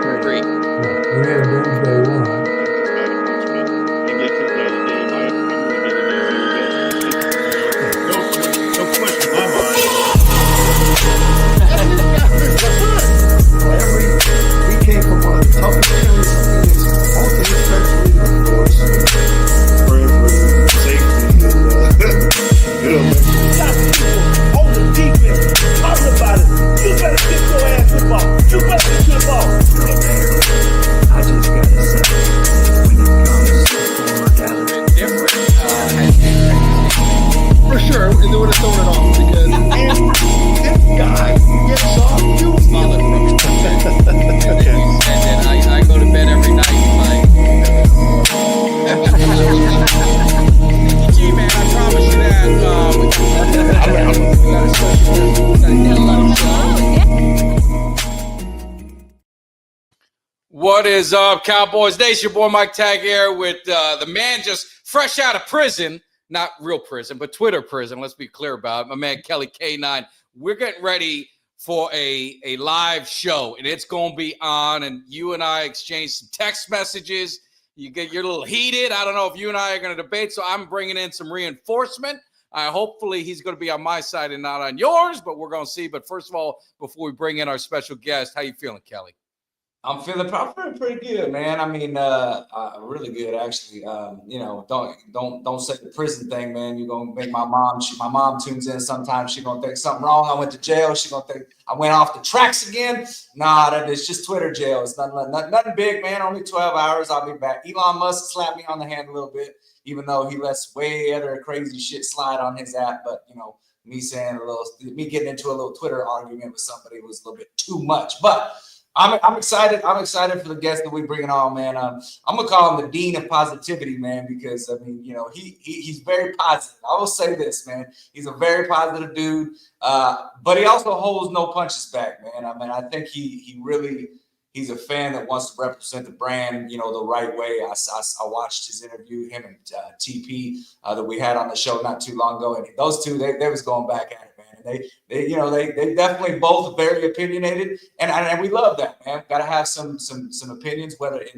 Agreed. We had Doomsday One. No question in my mind. We came from one of the toughest areas of Phoenix, also especially of course. Praying for safety and Stop people on the defense talking about it. You better get your ass to the ball. You better get to the ball. I just gotta say, when it comes to former talent, Different. for sure, and they would have thrown it off because This guy gets off you. Smaller approach. And then I go to bed every night like, G man, I promise you that we got a What is up, Cowboys Nation? Your boy Mike Tag here with the man just fresh out of prison. Not real prison, but Twitter prison. Let's be clear about it. My man Kelly K9. We're getting ready for a live show, and it's going to be on, and you and I exchange some text messages. You're a little heated. I don't know if you and I are going to debate, so I'm bringing in some reinforcement. Hopefully he's going to be on my side and not on yours, but we're going to see. But first of all, before we bring in our special guest, how you feeling, Kelly? I'm feeling pretty good, man. I mean, really good actually. You know, don't say the prison thing, man. You're gonna make my mom tunes in sometimes. She's gonna think something wrong. I went to jail. She's gonna think I went off the tracks again. Nah, it's just Twitter jail. It's nothing big, man. Only 12 hours. I'll be back. Elon Musk slapped me on the hand a little bit, even though he lets way other crazy shit slide on his app. But you know, me getting into a little Twitter argument with somebody was a little bit too much. But I'm excited. I'm excited for the guest that we bringing on, man. I'm gonna call him the dean of positivity, man, because I mean, you know, he's very positive. I will say this, man. He's a very positive dude, but he also holds no punches back, man. I mean, I think he's a fan that wants to represent the brand, you know, the right way. I watched his interview, him and TP that we had on the show not too long ago, and those two they was going back at it, man. And they definitely both very opinionated, and we love that, man. Got to have some opinions, whether it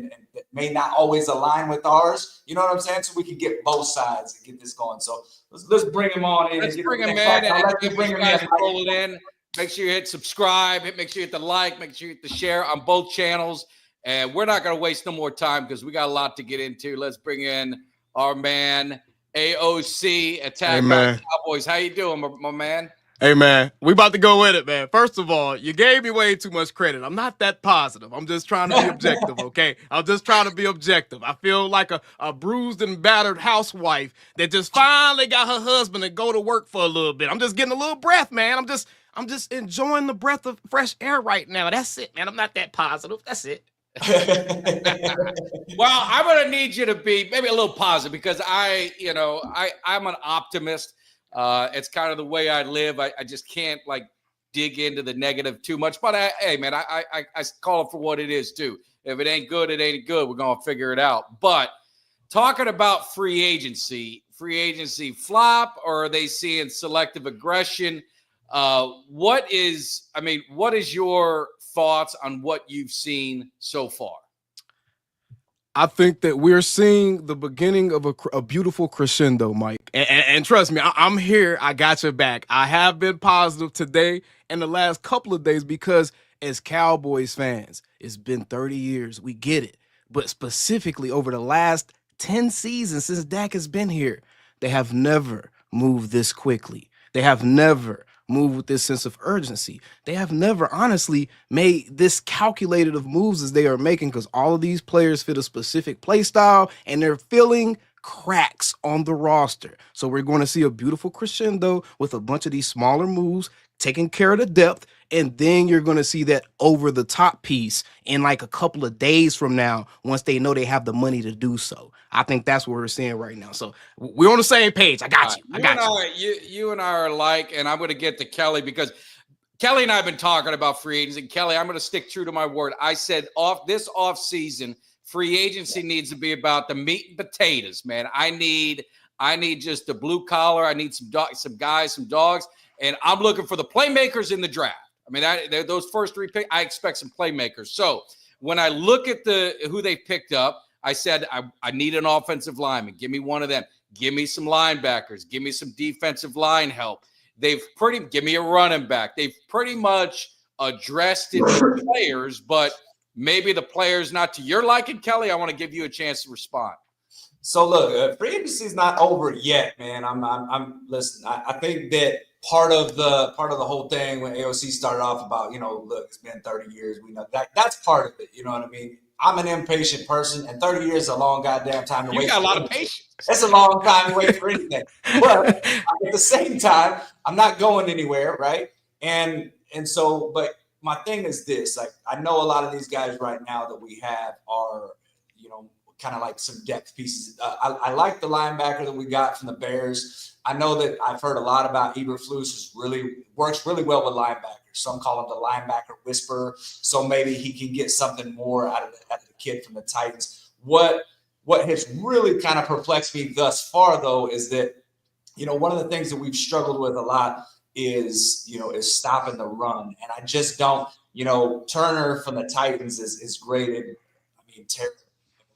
may not always align with ours. You know what I'm saying? So we can get both sides and get this going. So let's bring him on in. Let's bring him in, and bring him in. Roll it in. Make sure you hit subscribe. Make sure you hit the like. Make sure you hit the share on both channels. And we're not going to waste no more time because we got a lot to get into. Let's bring in our man, AOC, Attack on Cowboys. How you doing, my man? Hey, man, we about to go with it, man. First of all, you gave me way too much credit. I'm not that positive. I'm just trying to be objective, okay? I'm just trying to be objective. I feel like a bruised and battered housewife that just finally got her husband to go to work for a little bit. I'm just getting a little breath, man. I'm just enjoying the breath of fresh air right now. That's it, man. I'm not that positive. That's it. Well, I'm going to need you to be maybe a little positive because I'm an optimist. It's kind of the way I live. I just can't like dig into the negative too much. But hey, man, I call it for what it is too. If it ain't good, it ain't good. We're gonna figure it out. But talking about free agency flop, or are they seeing selective aggression? What is your thoughts on what you've seen so far? I think that we're seeing the beginning of a beautiful crescendo, Mike. And trust me, I'm here. I got your back. I have been positive today and the last couple of days because as Cowboys fans, it's been 30 years. We get it. But specifically over the last 10 seasons since Dak has been here, they have never moved this quickly. They have never moved with this sense of urgency. They have never honestly made this calculated of moves as they are making because all of these players fit a specific play style and they're filling cracks on the roster. So we're going to see a beautiful crescendo with a bunch of these smaller moves taking care of the depth. And then you're going to see that over the top piece in like a couple of days from now, once they know they have the money to do so. I think that's what we're seeing right now. So we're on the same page. I got you. You and I are alike, and I'm going to get to Kelly because Kelly and I have been talking about free agents. And Kelly, I'm going to stick true to my word. I said this off season, free agency needs to be about the meat and potatoes, man. I need just the blue collar. I need some guys, some dogs, and I'm looking for the playmakers in the draft. I mean, those first three picks, I expect some playmakers. So when I look at who they picked up, I said, I need an offensive lineman. Give me one of them. Give me some linebackers. Give me some defensive line help. Give me a running back. They've pretty much addressed it with players, but maybe the players not to your liking, Kelly. I want to give you a chance to respond. So look, free agency is not over yet, man. I'm listen. I think that part of the whole thing when AOC started off about, look, it's been 30 years. We know that's part of it. You know what I mean? I'm an impatient person, and 30 years is a long goddamn time to wait. You got a lot of patience. It's a long time to wait for anything. But at the same time, I'm not going anywhere, right? And so, but my thing is this: like, I know a lot of these guys right now that we have are, kind of like some depth pieces. I like the linebacker that we got from the Bears. I know that I've heard a lot about Eberflus, works really well with linebackers. Some call him the linebacker whisperer. So maybe he can get something more out of the kid from the Titans. What has really kind of perplexed me thus far, though, is that, one of the things that we've struggled with a lot is stopping the run. And I just don't, Turner from the Titans is graded, terrible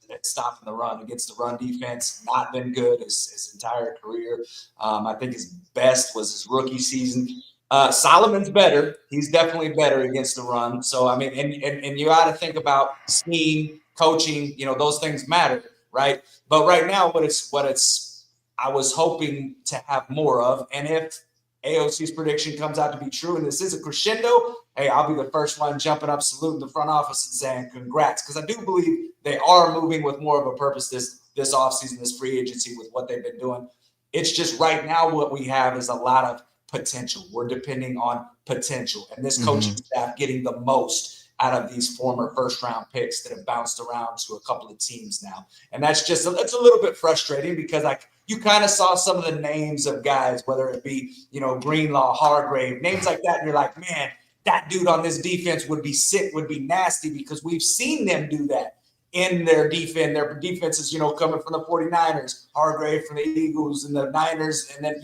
at stopping the run against the run defense. Not been good his entire career. I think his best was his rookie season. Solomon's better. He's definitely better against the run. So, and you got to think about scheme, coaching, those things matter, right? But right now, I was hoping to have more of. And if AOC's prediction comes out to be true and this is a crescendo, hey, I'll be the first one jumping up, saluting the front office and saying congrats. Because I do believe they are moving with more of a purpose this offseason, this free agency with what they've been doing. It's just right now what we have is a lot of potential. We're depending on potential. And this coaching staff getting the most out of these former first-round picks that have bounced around to a couple of teams now. And that's a little bit frustrating because you kind of saw some of the names of guys, whether it be, Greenlaw, Hargrave, names like that. And you're like, man, that dude on this defense would be sick, would be nasty, because we've seen them do that in their defense. Their defenses, coming from the 49ers, Hargrave from the Eagles and the Niners. And then,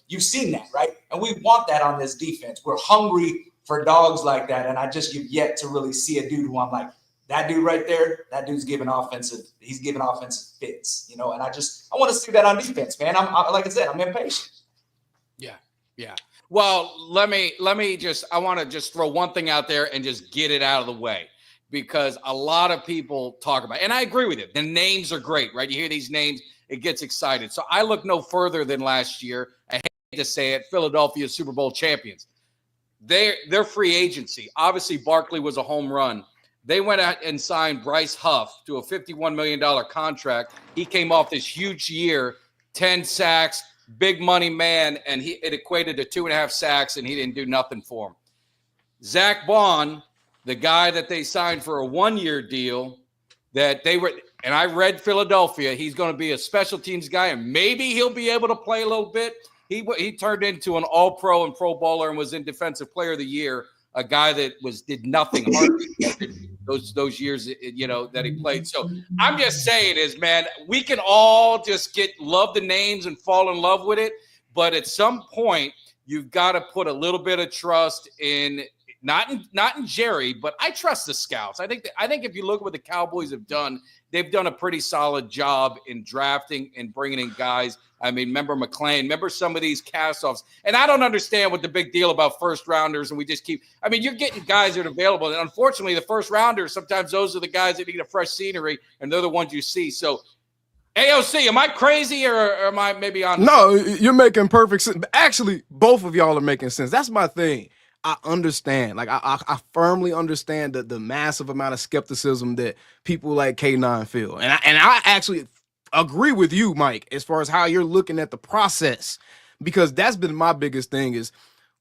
you've seen that, right? And we want that on this defense. We're hungry for dogs like that. And you've yet to really see a dude who I'm like, that dude right there, that dude's giving offensive fits, and I want to see that on defense, man. Like I said, I'm impatient. Yeah. Well, I want to just throw one thing out there and just get it out of the way, because a lot of people talk about it, and I agree with you. The names are great, right? You hear these names, it gets excited. So I look no further than last year. I hate to say it, Philadelphia Super Bowl champions. Their free agency, obviously Barkley was a home run. They went out and signed Bryce Huff to a $51 million contract. He came off this huge year, 10 sacks, big money man, and it equated to 2.5 sacks, and he didn't do nothing for him. Zach Bond, the guy that they signed for a 1-year deal, and I read Philadelphia, he's going to be a special teams guy, and maybe he'll be able to play a little bit. He turned into an all-pro and pro bowler and was in Defensive Player of the Year, a guy that did nothing those years, that he played. So I'm just saying man, we can all just love the names and fall in love with it. But at some point, you've got to put a little bit of trust in, not in Jerry, but I trust the scouts. I think if you look at what the Cowboys have done, they've done a pretty solid job in drafting and bringing in guys. Remember McClain, remember some of these cast-offs. And I don't understand what the big deal about first-rounders, and we just keep – you're getting guys that are available. And unfortunately, the first-rounders, sometimes those are the guys that need a fresh scenery, and they're the ones you see. So, AOC, am I crazy or am I maybe on – No, you're making perfect sense. Actually, both of y'all are making sense. That's my thing. I understand. I firmly understand the massive amount of skepticism that people like K9 feel. And I actually agree with you, Mike, as far as how you're looking at the process, because that's been my biggest thing is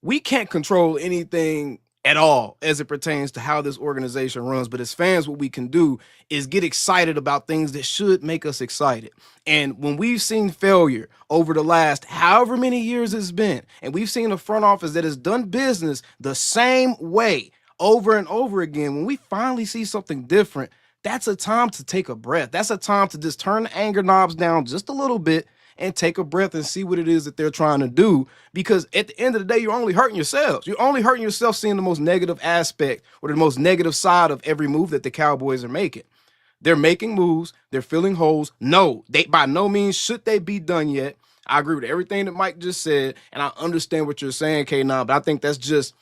we can't control anything at all as it pertains to how this organization runs. But as fans, what we can do is get excited about things that should make us excited. And when we've seen failure over the last however many years it's been, and we've seen a front office that has done business the same way over and over again, when we finally see something different, that's a time to take a breath. That's a time to just turn the anger knobs down just a little bit and take a breath and see what it is that they're trying to do. Because at the end of the day, you're only hurting yourselves. You're only hurting yourself seeing the most negative aspect or the most negative side of every move that the Cowboys are making. They're making moves. They're filling holes. No, they by no means should they be done yet. I agree with everything that Mike just said, and I understand what you're saying, K9, but I think that's just,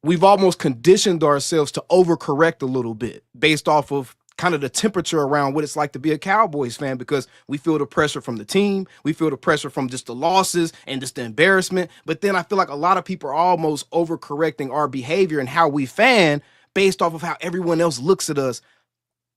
we've almost conditioned ourselves to overcorrect a little bit based off of kind of the temperature around what it's like to be a Cowboys fan, because we feel the pressure from the team. We feel the pressure from just the losses and just the embarrassment. But then I feel like a lot of people are almost overcorrecting our behavior and how we fan based off of how everyone else looks at us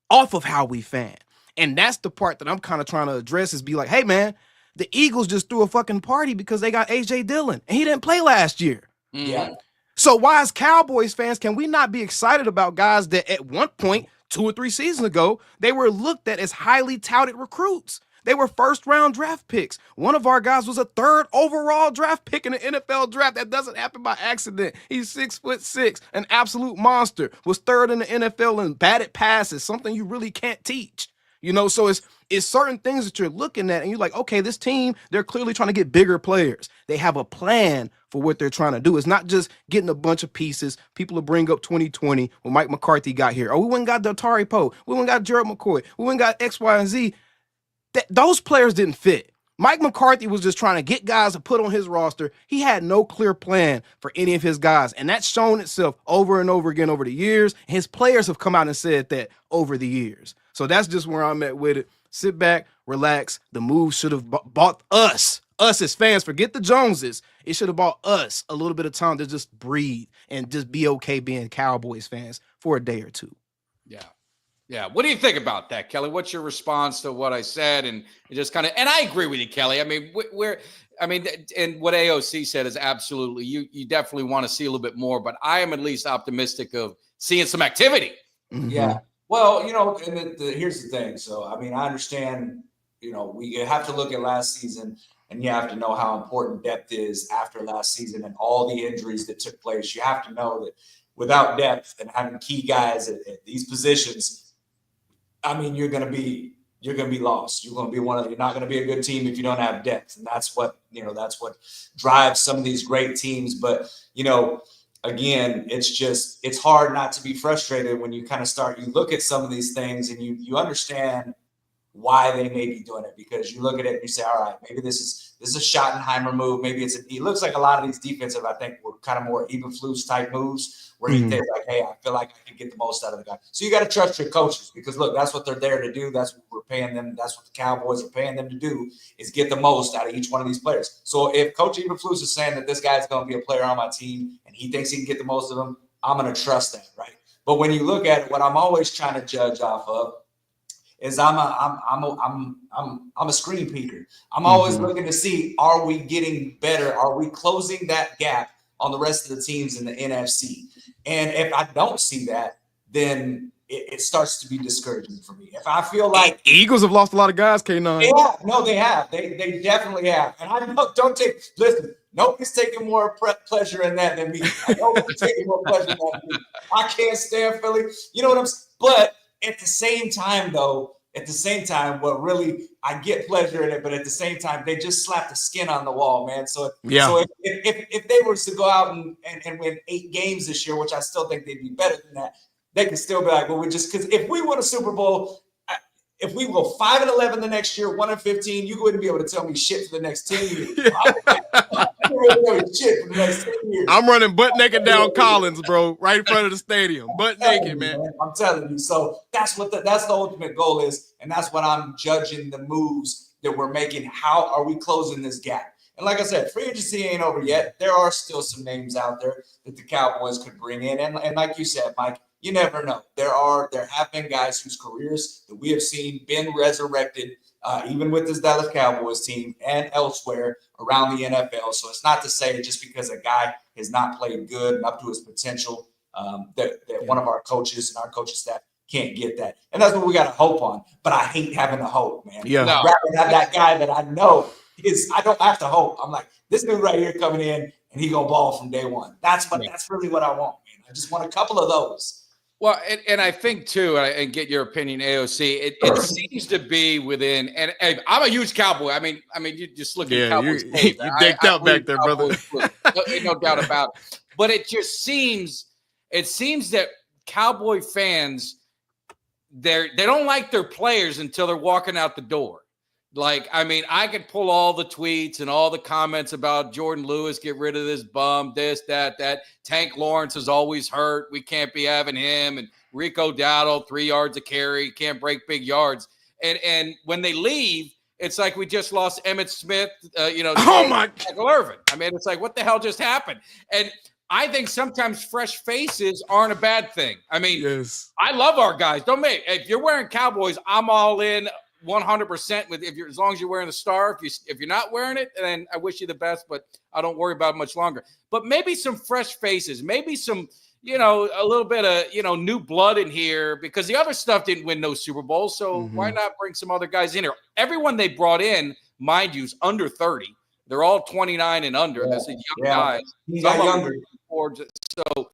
off of how we fan. And that's the part that I'm kind of trying to address, is be like, hey, man, the Eagles just threw a fucking party because they got A.J. Dillon, and he didn't play last year. Yeah. So why, as Cowboys fans, can we not be excited about guys that at one point, 2 or 3 seasons ago, they were looked at as highly touted recruits? They were first-round draft picks. One of our guys was a 3rd overall draft pick in the NFL draft. That doesn't happen by accident. He's 6'6", an absolute monster. Was 3rd in the NFL in batted passes, something you really can't teach. You know, so it's certain things that you're looking at, and you're like, okay, this team, they're clearly trying to get bigger players. They have a plan for what they're trying to do. It's not just getting a bunch of pieces. People will bring up 2020 when Mike McCarthy got here. Oh, we went and got Datari Poe. We went and got Gerald McCoy. We went and got X, Y, and Z. Those players didn't fit. Mike McCarthy was just trying to get guys to put on his roster. He had no clear plan for any of his guys, and that's shown itself over and over again over the years. His players have come out and said that over the years. So that's just where I'm at with it. Sit back, relax. The move should have bought us as fans. Forget the Joneses. It should have bought us a little bit of time to just breathe and just be okay being Cowboys fans for a day or two. Yeah. Yeah. What do you think about that, Kelly? What's your response to what I said? And just kind of, and I agree with you, Kelly. I mean, and what AOC said is absolutely, you definitely want to see a little bit more, but I am at least optimistic of seeing some activity. Mm-hmm. Yeah. Well, you know, and here's the thing. So, I mean, I understand, you know, we have to look at last season, and you have to know how important depth is after last season and all the injuries that took place. You have to know that without depth and having key guys at these positions, I mean, you're going to be lost. You're going to be you're not going to be a good team if you don't have depth. And that's what drives some of these great teams. But, you know, again, it's hard not to be frustrated when you kind of you look at some of these things and you understand why they may be doing it, because you look at it and you say, all right, maybe this is a Schottenheimer move. Maybe it looks like a lot of these defensive, I think, were kind of more Eberflus type moves where he thinks like, hey, I feel like I can get the most out of the guy. So you got to trust your coaches, because look, that's what they're there to do. That's what we're paying them. That's what the Cowboys are paying them to do, is get the most out of each one of these players. So if Coach Eberflus is saying that this guy's going to be a player on my team and he thinks he can get the most of them, I'm going to trust that, right? But when you look at it, what I'm always trying to judge off of is I'm a screen peeker. I'm always looking to see, are we getting better? Are we closing that gap on the rest of the teams in the NFC? And if I don't see that, then it starts to be discouraging for me. If I feel like Eagles have lost a lot of guys, K9. Yeah, no, they have. They definitely have. And I listen, nobody's taking more pleasure in that than me. Nobody's taking more pleasure in that than me. I can't stand Philly. You know what I'm saying? But at the same time, what really, I get pleasure in it, but at the same time, they just slapped the skin on the wall, man. So if they were to go out and win 8 games this year, which I still think they'd be better than that, they could still be like, well, because if we win a Super Bowl, if we go 5-11 the next year, 1-15, you wouldn't be able to tell me shit for the next 10 years. I'm running butt naked down Collins, bro, right in front of the stadium. Butt naked, man. I'm telling you. So that's the ultimate goal is, and that's what I'm judging the moves that we're making. How are we closing this gap? And like I said, free agency ain't over yet. There are still some names out there that the Cowboys could bring in. And like you said, Mike, you never know. There have been guys whose careers that we have seen been resurrected, even with this Dallas Cowboys team and elsewhere around the NFL. So it's not to say just because a guy has not played good and up to his potential that one of our coaches and our coaching staff can't get that. And that's what we got to hope on. But I hate having to hope, man. Yeah. I'd rather have that guy that I know I don't have to hope. I'm like, this dude right here coming in and he gonna ball from day one. That's really what I want, man. I just want a couple of those. Well, and I think too, and get your opinion, AOC. It seems to be within, and I'm a huge Cowboy. I mean, you just look at Yeah, Cowboys you Cave. you decked out believe back there, brother. Cowboys was- ain't no doubt about it. But it just seems, that Cowboy fans, they don't like their players until they're walking out the door. Like, I mean, I could pull all the tweets and all the comments about Jordan Lewis, get rid of this bum, this, that. Tank Lawrence is always hurt. We can't be having him. And Rico Dowdle, 3 yards a carry, can't break big yards. And when they leave, it's like we just lost Emmitt Smith, Oh my Michael Irvin. I mean, it's like, what the hell just happened? And I think sometimes fresh faces aren't a bad thing. I mean, yes. I love our guys. If you're wearing Cowboys, I'm all in 100% with as long as you're wearing the star. If you're not wearing it, then I wish you the best, but I don't worry about it much longer. But maybe some fresh faces, maybe some, a little bit of, new blood in here, because the other stuff didn't win no Super Bowl. So why not bring some other guys in here? Everyone they brought in, mind you, is under 30. They're all 29 and under. This is young guys. He got younger. So,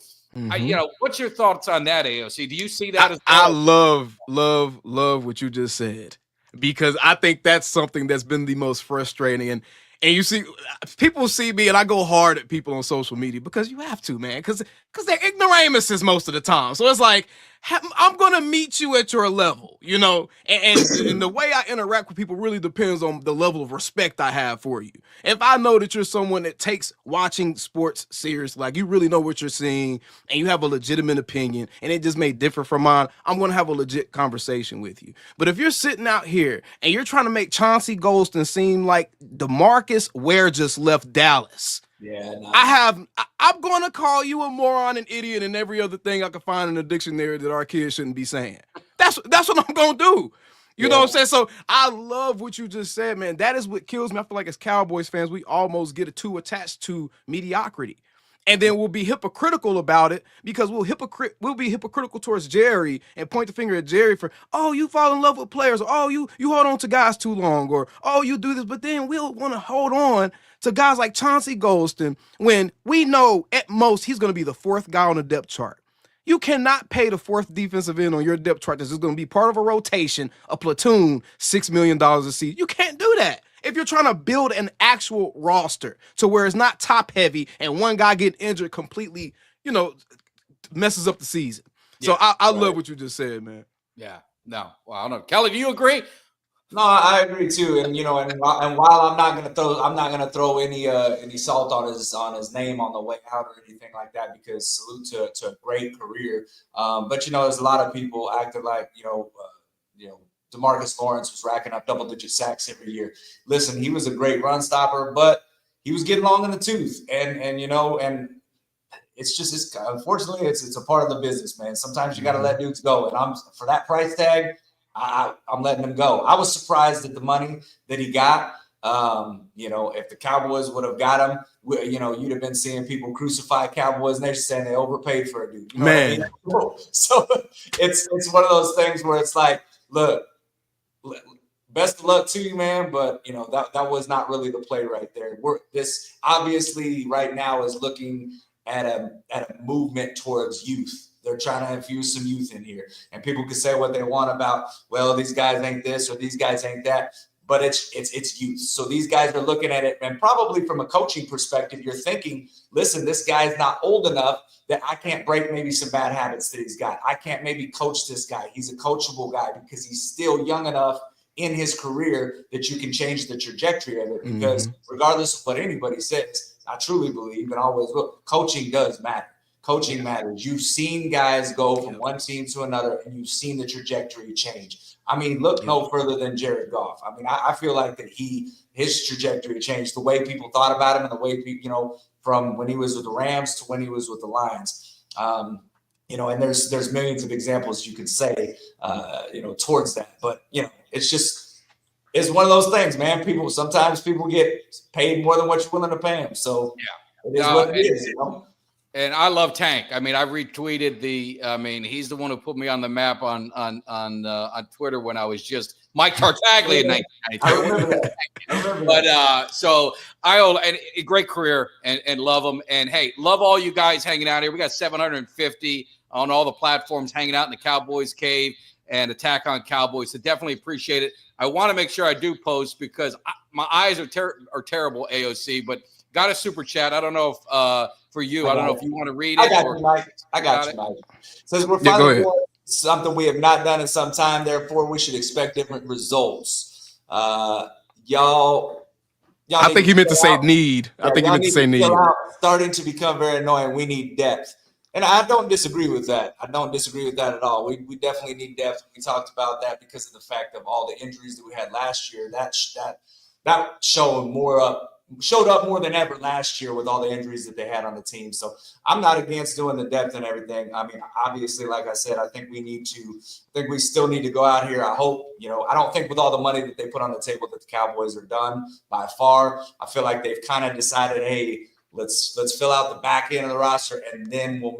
what's your thoughts on that, AOC? Do you see that as I well? love what you just said, because I think that's something that's been the most frustrating. And you see, people see me, and I go hard at people on social media because you have to, man, because they're ignoramuses most of the time. So it's like, I'm going to meet you at your level, and the way I interact with people really depends on the level of respect I have for you. If I know that you're someone that takes watching sports serious, like you really know what you're seeing and you have a legitimate opinion and it just may differ from mine, I'm going to have a legit conversation with you. But if you're sitting out here and you're trying to make Chauncey Golston seem like DeMarcus Ware just left Dallas, I'm going to call you a moron, an idiot, and every other thing I can find in the dictionary that our kids shouldn't be saying. That's what I'm going to do. You know what I'm saying? So I love what you just said, man. That is what kills me. I feel like as Cowboys fans, we almost get too attached to mediocrity. And then we'll be hypocritical about it because we'll be hypocritical towards Jerry and point the finger at Jerry for, oh, you fall in love with players, or oh, you hold on to guys too long, or oh, you do this. But then we'll want to hold on to guys like Chauncey Golston when we know at most he's going to be the 4th guy on the depth chart. You cannot pay the 4th defensive end on your depth chart that's just going to be part of a rotation, a platoon, $6 million a season. You can't do that. If you're trying to build an actual roster to where it's not top heavy and one guy getting injured completely, messes up the season. So I love what you just said, man. Yeah. No. Well, I don't know. Kelly, do you agree? No, I agree too. And and while I'm not gonna throw any salt on his name on the way out or anything like that, because salute to a great career. But there's a lot of people acting like DeMarcus Lawrence was racking up double-digit sacks every year. Listen, he was a great run stopper, but he was getting long in the tooth, and it's unfortunately it's a part of the business, man. Sometimes you got to let dudes go, and for that price tag, I'm letting him go. I was surprised at the money that he got. If the Cowboys would have got him, you'd have been seeing people crucify Cowboys Nation saying they overpaid for a dude. Man. What I mean? So it's one of those things where it's like, look, best of luck to you, man. But that was not really the play right there. This obviously right now is looking at a movement towards youth. They're trying to infuse some youth in here, and people can say what they want about, well, these guys ain't this or these guys ain't that, but it's youth. So these guys are looking at it, and probably from a coaching perspective, you're thinking, listen, this guy's not old enough that I can't break maybe some bad habits that he's got. I can't maybe coach this guy. He's a coachable guy because he's still young enough in his career that you can change the trajectory of it. Because regardless of what anybody says, I truly believe and always will, coaching does matter. Coaching matters. You've seen guys go from one team to another, and you've seen the trajectory change. I mean, look no further than Jared Goff. I mean, I feel like that his trajectory changed, the way people thought about him and the way people, from when he was with the Rams to when he was with the Lions. And there's millions of examples you can say, towards that. But it's one of those things, man. Sometimes people get paid more than what you're willing to pay them. So it is what it is. And I love Tank. I mean, I retweeted he's the one who put me on the map on Twitter when I was just Mike Tartaglia in 1992. I remember that. But so and a great career and love him. And hey, love all you guys hanging out here. We got 750 on all the platforms, hanging out in the Cowboys Cave and Attack on Cowboys. So definitely appreciate it. I want to make sure I do post because my eyes are terrible, AOC, but got a super chat. I don't know if for you, I don't know if you want to read it. I got you, Mike. I got you, Mike. Says we're finally doing something we have not done in some time. Therefore, we should expect different results. Y'all. I think he meant to say need. I think he meant to say need. Starting to become very annoying. We need depth. And I don't disagree with that. I don't disagree with that at all. We definitely need depth. We talked about that because of the fact of all the injuries that we had last year. That showed up more than ever last year with all the injuries that they had on the team. So I'm not against doing the depth and everything. I mean, obviously, like I said, I think we still need to go out here. I hope, I don't think with all the money that they put on the table that the Cowboys are done by far. I feel like they've kind of decided, hey, let's fill out the back end of the roster, and then we'll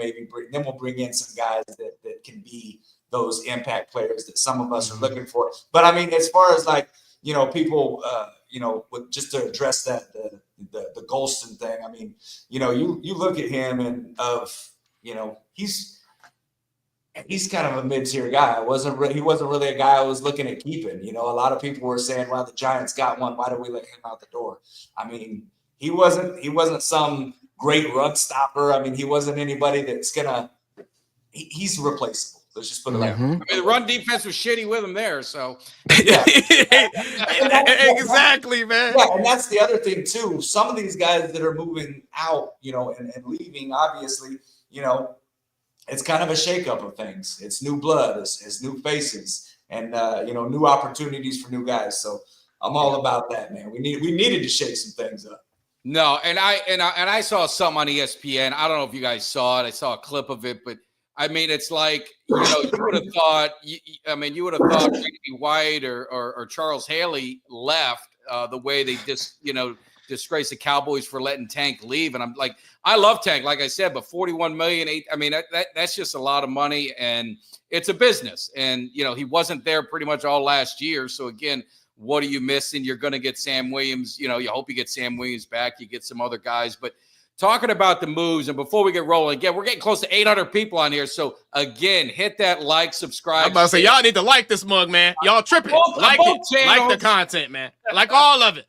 bring in some guys that can be those impact players that some of us are looking for. But I mean, as far as people, just to address that the Golston thing. I mean, you look at him and he's kind of a mid-tier guy. He wasn't really a guy I was looking at keeping. A lot of people were saying, well, the Giants got one. Why did we let him out the door? I mean, he wasn't some great run stopper. I mean, he wasn't anybody that's he's replaceable. Let's just put it like that. I mean, the run defense was shitty with him there. So yeah, exactly, man. Yeah, and that's the other thing too. Some of these guys that are moving out, and leaving, obviously, it's kind of a shakeup of things. It's new blood, it's new faces, and new opportunities for new guys. So I'm all about that, man. We needed to shake some things up. No, and I saw something on ESPN. I don't know if you guys saw it. I saw a clip of it, but I mean, it's like, you would have thought. You would have thought Randy White or Charles Haley left the way they disgraced the Cowboys for letting Tank leave. And I'm like, I love Tank, like I said, but $41 million. I mean, that's just a lot of money, and it's a business. And he wasn't there pretty much all last year. So again, what are you missing? You're going to get Sam Williams. You hope you get Sam Williams back. You get some other guys. But talking about the moves, and before we get rolling, again, we're getting close to 800 people on here. So, again, hit that like, subscribe. I'm about to say, y'all need to like this mug, man. Y'all tripping. Like it. Like the content, man. Like all of it.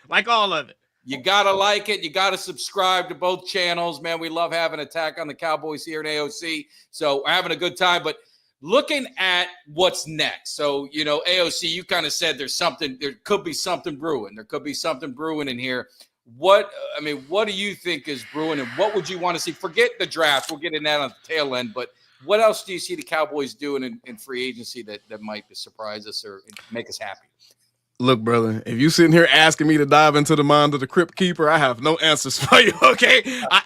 Like all of it. You got to like it. You got to subscribe to both channels, man. We love having Attack on the Cowboys here in AOC. So, we're having a good time. But looking at what's next. So, AOC, you kind of said there could be something brewing. There could be something brewing in here. What do you think is brewing, and what would you want to see? Forget the draft. We'll get in that on the tail end. But what else do you see the Cowboys doing in free agency that might surprise us or make us happy? Look, brother, if you sitting here asking me to dive into the mind of the Crypt Keeper, I have no answers for you, okay?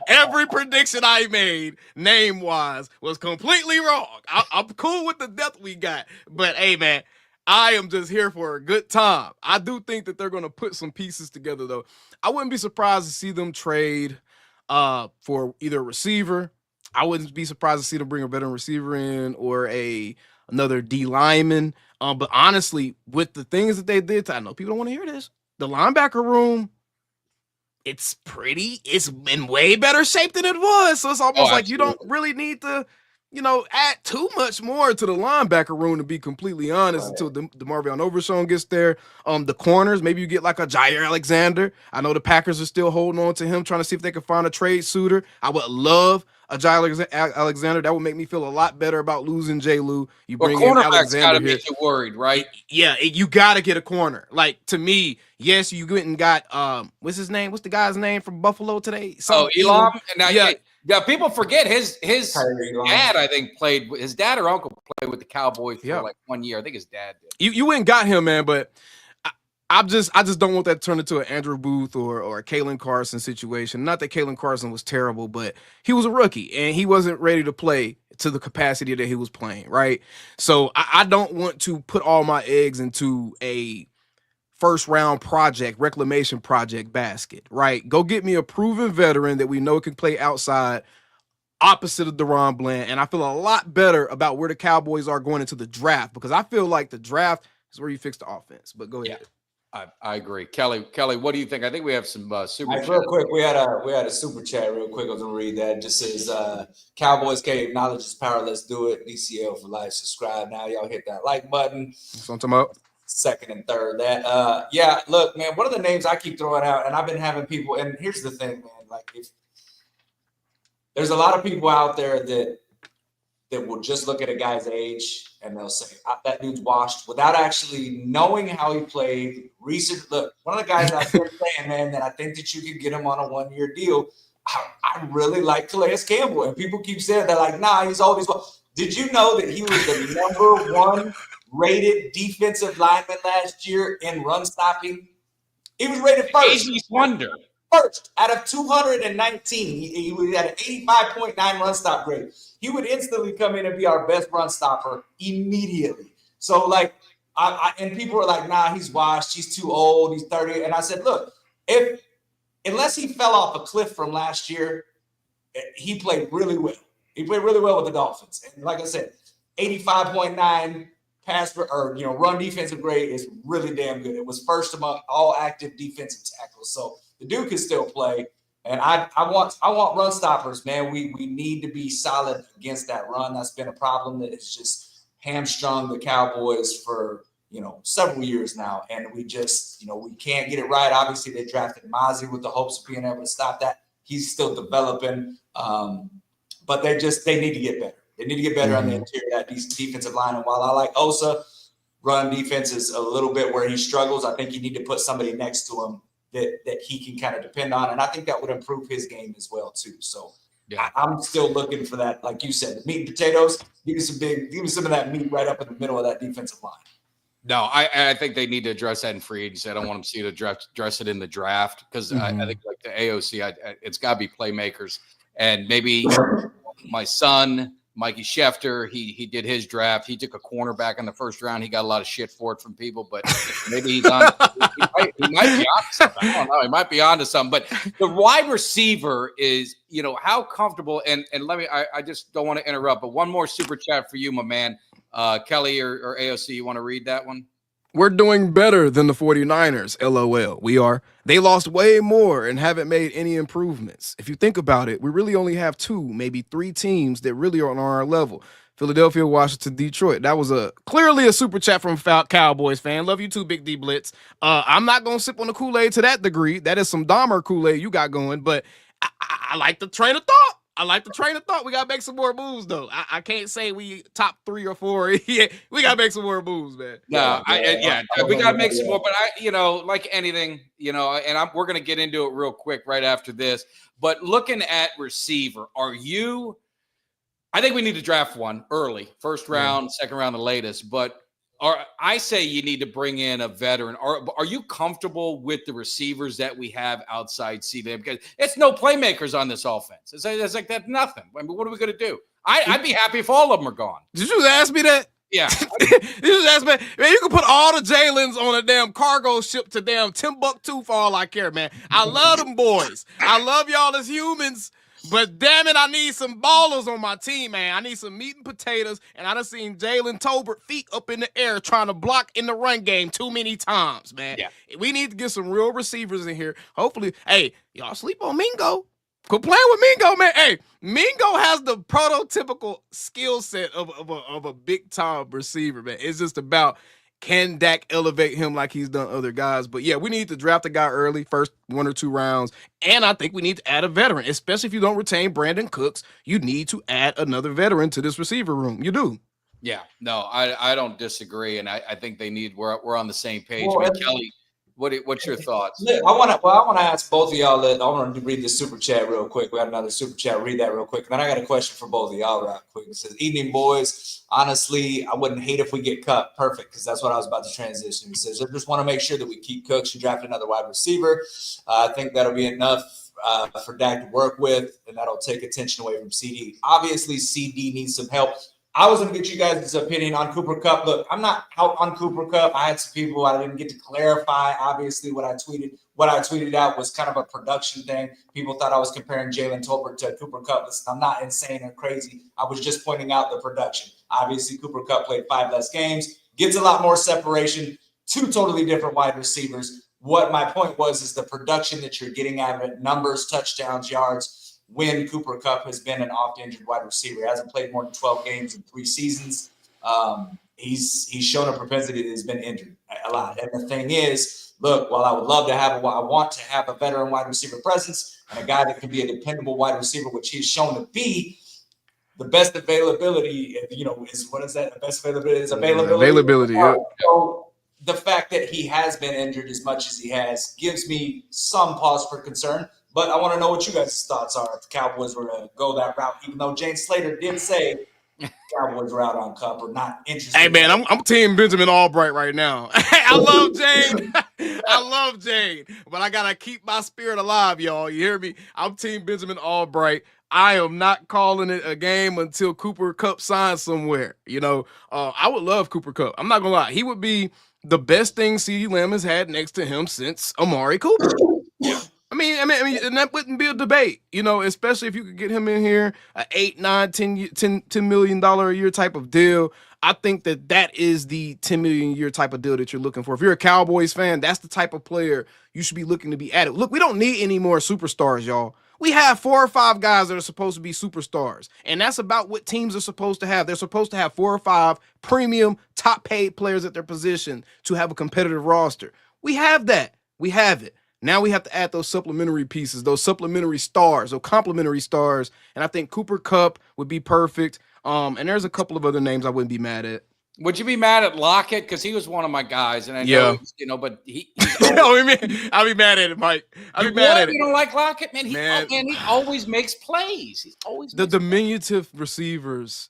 Every prediction I made, name-wise, was completely wrong. I'm cool with the depth we got. But, hey, man, I am just here for a good time. I do think that they're going to put some pieces together, though. I wouldn't be surprised to see them trade for either a receiver. I wouldn't be surprised to see them bring a veteran receiver in or another D lineman. But honestly, with the things that they did, I know people don't want to hear this. The linebacker room, it's in way better shape than it was. So it's almost like you don't really need to, add too much more to the linebacker room, to be completely honest, until DeMarvion Overshown gets there. The corners, maybe you get like a Jair Alexander. I know the Packers are still holding on to him, trying to see if they can find a trade suitor. I would love a Jair Alexander. That would make me feel a lot better about losing J. Lou. You bring in Alexander here. Make you worried, right? Yeah, you got to get a corner. Like, to me, yes, you went and got what's his name? What's the guy's name from Buffalo today? Elam. Yeah, people forget his dad. I think his dad or uncle played with the Cowboys for like 1 year. I think his dad did. You went and got him, man, but I just don't want that to turn into an Andrew Booth or a Kalen Carson situation. Not that Kalen Carson was terrible, but he was a rookie and he wasn't ready to play to the capacity that he was playing, right? So I don't want to put all my eggs into a first round reclamation project basket, right? Go get me a proven veteran that we know can play outside, opposite of DeRon Bland, and I feel a lot better about where the Cowboys are going into the draft, because I feel like the draft is where you fix the offense. But go ahead. I agree. Kelly, what do you think? I think we have some super Like, chat. real quick, we had a super chat real quick. I was gonna read that. It just says Cowboys Cave, knowledge is power. Let's do it. DCL for life. Subscribe now. Y'all hit that like button. That's what I'm talking about. Second and third. That yeah, look, man, one of the names I keep throwing out, and I've been having people, and here's the thing, man, like if there's a lot of people out there that will just look at a guy's age and they'll say that dude's washed without actually knowing how he played. Look, one of the guys I've been saying, man, that I think that you could get him on a 1-year deal. I really like Calais Campbell, and people keep saying they're like, nah, he's old. Did you know that he was the number 1 rated defensive lineman last year in run stopping? He was rated first. Ageless wonder. First out of 219, he had an 85.9 run stop grade. He would instantly come in and be our best run stopper immediately. So, like, and people were like, nah, he's washed. He's too old. He's 30. And I said, look, unless he fell off a cliff from last year, he played really well. He played really well with the Dolphins. And like I said, 85.9 run defensive grade is really damn good. It was first among all active defensive tackles. So the dude can still play. And I want run stoppers, man. We need to be solid against that run. That's been a problem that has just hamstrung the Cowboys for, several years now. And we just, we can't get it right. Obviously, they drafted Mozzie with the hopes of being able to stop that. He's still developing. But they need to get better. They need to get better on the interior of that defensive line. And while I like Osa, run defense is a little bit where he struggles. I think you need to put somebody next to him that he can kind of depend on. And I think that would improve his game as well, too. So yeah, I'm still looking for that. Like you said, the meat and potatoes, give me some of that meat right up in the middle of that defensive line. No, I think they need to address that in free agency. I don't want them to see it address it in the draft because I think like the AOC, it's got to be playmakers. And maybe my son, Mikey Schefter, he did his draft. He took a cornerback in the first round. He got a lot of shit for it from people, but maybe he's on. He might be on to something. I don't know. He might be on to something. But the wide receiver is, how comfortable. And let me. I just don't want to interrupt. But one more super chat for you, my man, Kelly or AOC. You want to read that one? We're doing better than the 49ers, LOL. We are. They lost way more and haven't made any improvements. If you think about it, we really only have 2, maybe 3 teams that really are on our level. Philadelphia, Washington, Detroit. That was clearly a super chat from Cowboys fan. Love you too, Big D Blitz. I'm not going to sip on the Kool-Aid to that degree. That is some Dahmer Kool-Aid you got going, but I like the train of thought. We got to make some more moves, though. I can't say we top 3 or 4. Yeah, we got to make some more moves, man. No, we got to make some more. But like anything, and we're going to get into it real quick right after this. But looking at receiver, I think we need to draft one early, first round, second round, the latest. But I say you need to bring in a veteran. Are you comfortable with the receivers that we have outside CeeDee? Because it's no playmakers on this offense. It's like that's nothing. I mean, what are we going to do? I'd be happy if all of them are gone. Did you ask me that? Yeah. You just asked me, man, you can put all the Jalen's on a damn cargo ship to damn Timbuktu for all I care, man. I love them boys. I love y'all as humans. But damn it, I need some ballers on my team, man. I need some meat and potatoes. And I done seen Jalen Tolbert feet up in the air trying to block in the run game too many times, man. Yeah. We need to get some real receivers in here. Hopefully, hey, y'all sleep on Mingo. Quit playing with Mingo, man. Hey, Mingo has the prototypical skill set of a big-time receiver, man. It's just about, can Dak elevate him like he's done other guys? But yeah, we need to draft a guy early, first 1 or 2 rounds. And I think we need to add a veteran, especially if you don't retain Brandon Cooks. You need to add another veteran to this receiver room. You do. Yeah, no, I don't disagree. And I think we're on the same page. Well, Kelly, what's your thoughts? I want to ask both of y'all. I want to read this super chat real quick. We had another super chat. Read that real quick. And then I got a question for both of y'all real quick. It says, "Evening, boys. Honestly, I wouldn't hate if we get Kupp. Perfect, because that's what I was about to transition." He says, "I just want to make sure that we keep Cooks and draft another wide receiver. I think that'll be enough for Dak to work with, and that'll take attention away from CD. Obviously, CD needs some help." I was going to get you guys' opinion on Cooper Kupp. Look, I'm not out on Cooper Kupp. I had some people I didn't get to clarify. Obviously, what I tweeted out was kind of a production thing. People thought I was comparing Jalen Tolbert to Cooper Kupp. Listen, I'm not insane or crazy. I was just pointing out the production. Obviously, Cooper Kupp played 5 less games, gets a lot more separation. two totally different wide receivers. What my point was is the production that you're getting out of it, numbers, touchdowns, yards, when Cooper Kupp has been an oft-injured wide receiver. He hasn't played more than 12 games in 3 seasons. He's shown a propensity that he's been injured a lot. And the thing is, look, while I would love to have I want to have a veteran wide receiver presence and a guy that can be a dependable wide receiver, which he's shown to be, the best availability, is what is that? The best availability is availability. Availability, yeah. So the fact that he has been injured as much as he has gives me some pause for concern. But I want to know what you guys' thoughts are if the Cowboys were to go that route, even though James Slater did say Cowboys were out on Kupp or not interested. Hey, man, I'm Team Benjamin Albright right now. I love Jane. I love Jane. But I got to keep my spirit alive, y'all. You hear me? I'm Team Benjamin Albright. I am not calling it a game until Cooper Kupp signs somewhere. I would love Cooper Kupp. I'm not going to lie. He would be the best thing CeeDee Lamb has had next to him since Amari Cooper. Yeah. I mean, and that wouldn't be a debate, especially if you could get him in here, an $8, $9, $10 million a year type of deal. I think that is the $10 million a year type of deal that you're looking for. If you're a Cowboys fan, that's the type of player you should be looking to be added. Look, we don't need any more superstars, y'all. We have 4 or 5 guys that are supposed to be superstars, and that's about what teams are supposed to have. They're supposed to have 4 or 5 premium, top-paid players at their position to have a competitive roster. We have that. We have it. Now we have to add those supplementary pieces, those supplementary stars, those complementary stars, and I think Cooper Kupp would be perfect. And there's a couple of other names I wouldn't be mad at. Would you be mad at Lockett? Because he was one of my guys, and I know, but he's I'll be mad at it, Mike. I'll be mad at it. You don't like Lockett, man? He always makes plays. He's always the diminutive receivers,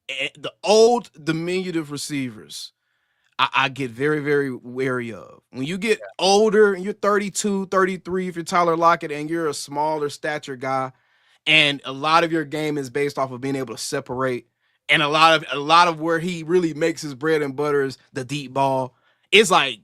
the old diminutive receivers. I get very, very wary of. When you get older and you're 32, 33, if you're Tyler Lockett and you're a smaller stature guy, and a lot of your game is based off of being able to separate, and a lot of where he really makes his bread and butter is the deep ball. It's like,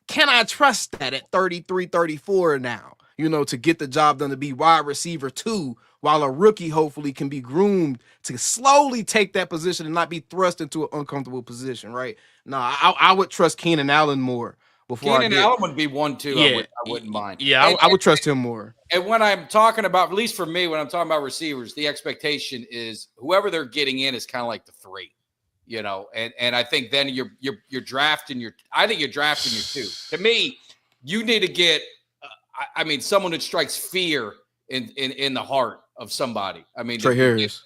can I trust that at 33, 34 now, to get the job done, to be wide receiver 2, while a rookie hopefully can be groomed to slowly take that position and not be thrust into an uncomfortable position, right? No, I would trust Keenan Allen more. Keenan Allen would be one, too. Yeah, I wouldn't mind. Yeah, I would trust him more. And when I'm talking about, at least for me, when I'm talking about receivers, the expectation is whoever they're getting in is kind of like the 3, and I think then you're drafting I think you're drafting your 2. To me, you need to get, someone that strikes fear in the heart of somebody. Trey Harris.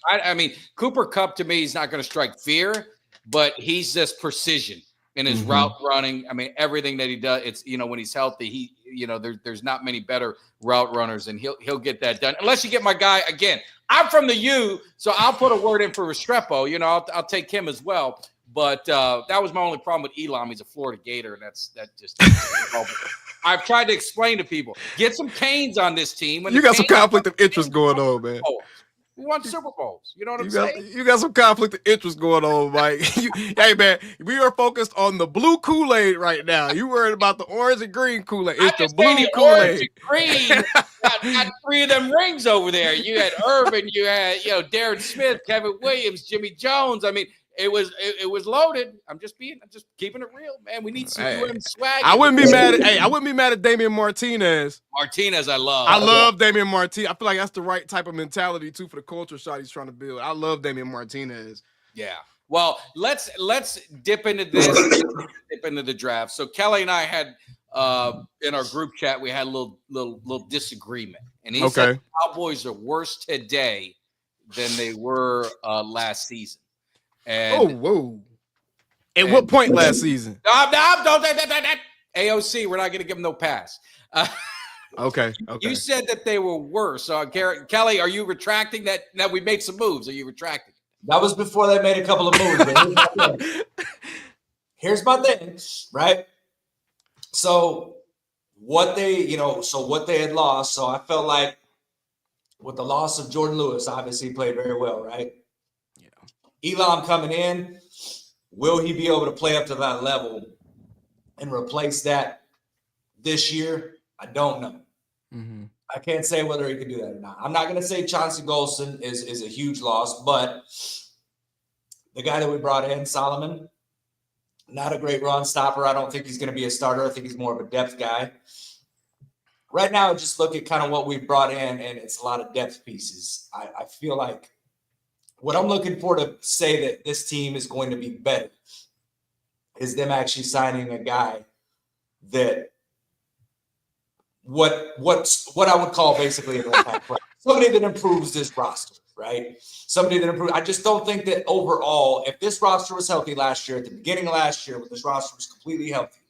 Cooper Kupp to me, he's not going to strike fear, but he's just precision in his route running. Everything that he does, it's when he's healthy, there's not many better route runners, and he'll get that done. Unless you get my guy again. I'm from the U, so I'll put a word in for Restrepo. I'll take him as well. But that was my only problem with Elam. He's a Florida Gator, and that just. I've tried to explain to people, get some Canes on this team. You got some conflict of interest going on, man. We won Super Bowls. You know what I'm saying? You got some conflict of interest going on, Mike. Hey, man, we are focused on the blue Kool-Aid right now. You worried about the orange and green Kool-Aid. It's the blue Kool-Aid. Green got 3 of them rings over there. You had Irvin, you had Darren Smith, Kevin Williams, Jimmy Jones. It was loaded. I'm just keeping it real, man. We need some UM swag. I wouldn't be mad at Damian Martinez. I love. I love Damian Martinez. I feel like that's the right type of mentality too for the culture shot he's trying to build. I love Damian Martinez. Yeah. Well, let's dip into this. Dip into the draft. So Kelly and I had in our group chat, we had a little disagreement, and he said the Cowboys are worse today than they were last season. And, whoa. At what point last season? No, don't. AOC, we're not going to give them no pass. Okay. You said that they were worse. Kelly, are you retracting that? Now we made some moves. Are you retracting? That was before they made a couple of moves. Here's my thing, right? So what they had lost. So I felt like with the loss of Jordan Lewis, obviously he played very well, right? Elam coming in, will he be able to play up to that level and replace that this year? I don't know. Mm-hmm. I can't say whether he can do that or not. I'm not going to say Chauncey Golston is a huge loss, but the guy that we brought in, Solomon, Not a great run stopper. I don't think he's going to be a starter. I think he's more of a depth guy. Right now, just look at kind of what we've brought in, and it's a lot of depth pieces. I feel like what I'm looking for to say that this team is going to be better is them actually signing a guy that what I would call basically an impact player. Somebody that improves this roster, right? Somebody that improves. I just don't think that overall, if this roster was healthy last year, at the beginning of last year, when this roster was completely healthy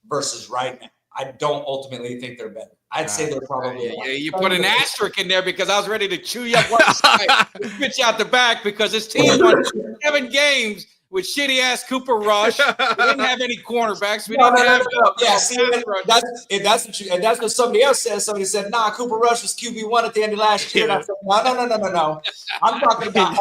versus right now, I don't ultimately think they're better. I'd say they're probably. Yeah, you put an asterisk in there because I was ready to chew you up one side and spit you out the back because this team won 7 games with shitty ass Cooper Rush. We didn't have any cornerbacks. We didn't have. Yeah, see, that's what somebody else said. Somebody said, "Nah, Cooper Rush was QB1 at the end of last year." And I said, "No. I'm talking about.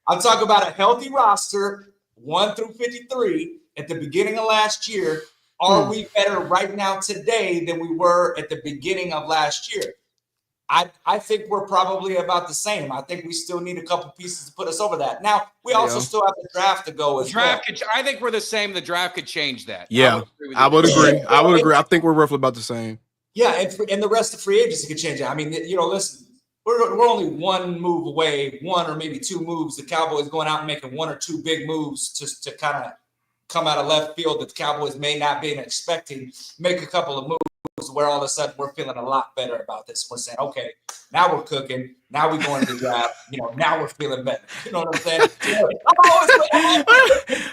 I'm talking about a healthy roster, 1 through 53 at the beginning of last year. Are we better right now today than we were at the beginning of last year? I think we're probably about the same. I think we still need a couple pieces to put us over that. Now, we also still have the draft to go as well. I think we're the same. The draft could change that. Yeah, I would agree. I think we're roughly about the same. Yeah, and the rest of free agency could change it. I mean, listen, we're only one move away, 1 or maybe 2 moves. The Cowboys going out and making 1 or 2 big moves to kind of come out of left field that the Cowboys may not be expecting, make a couple of moves where all of a sudden we're feeling a lot better about this. We're saying, okay, now we're cooking. Now we're going to the draft. Now we're feeling better. You know what I'm saying?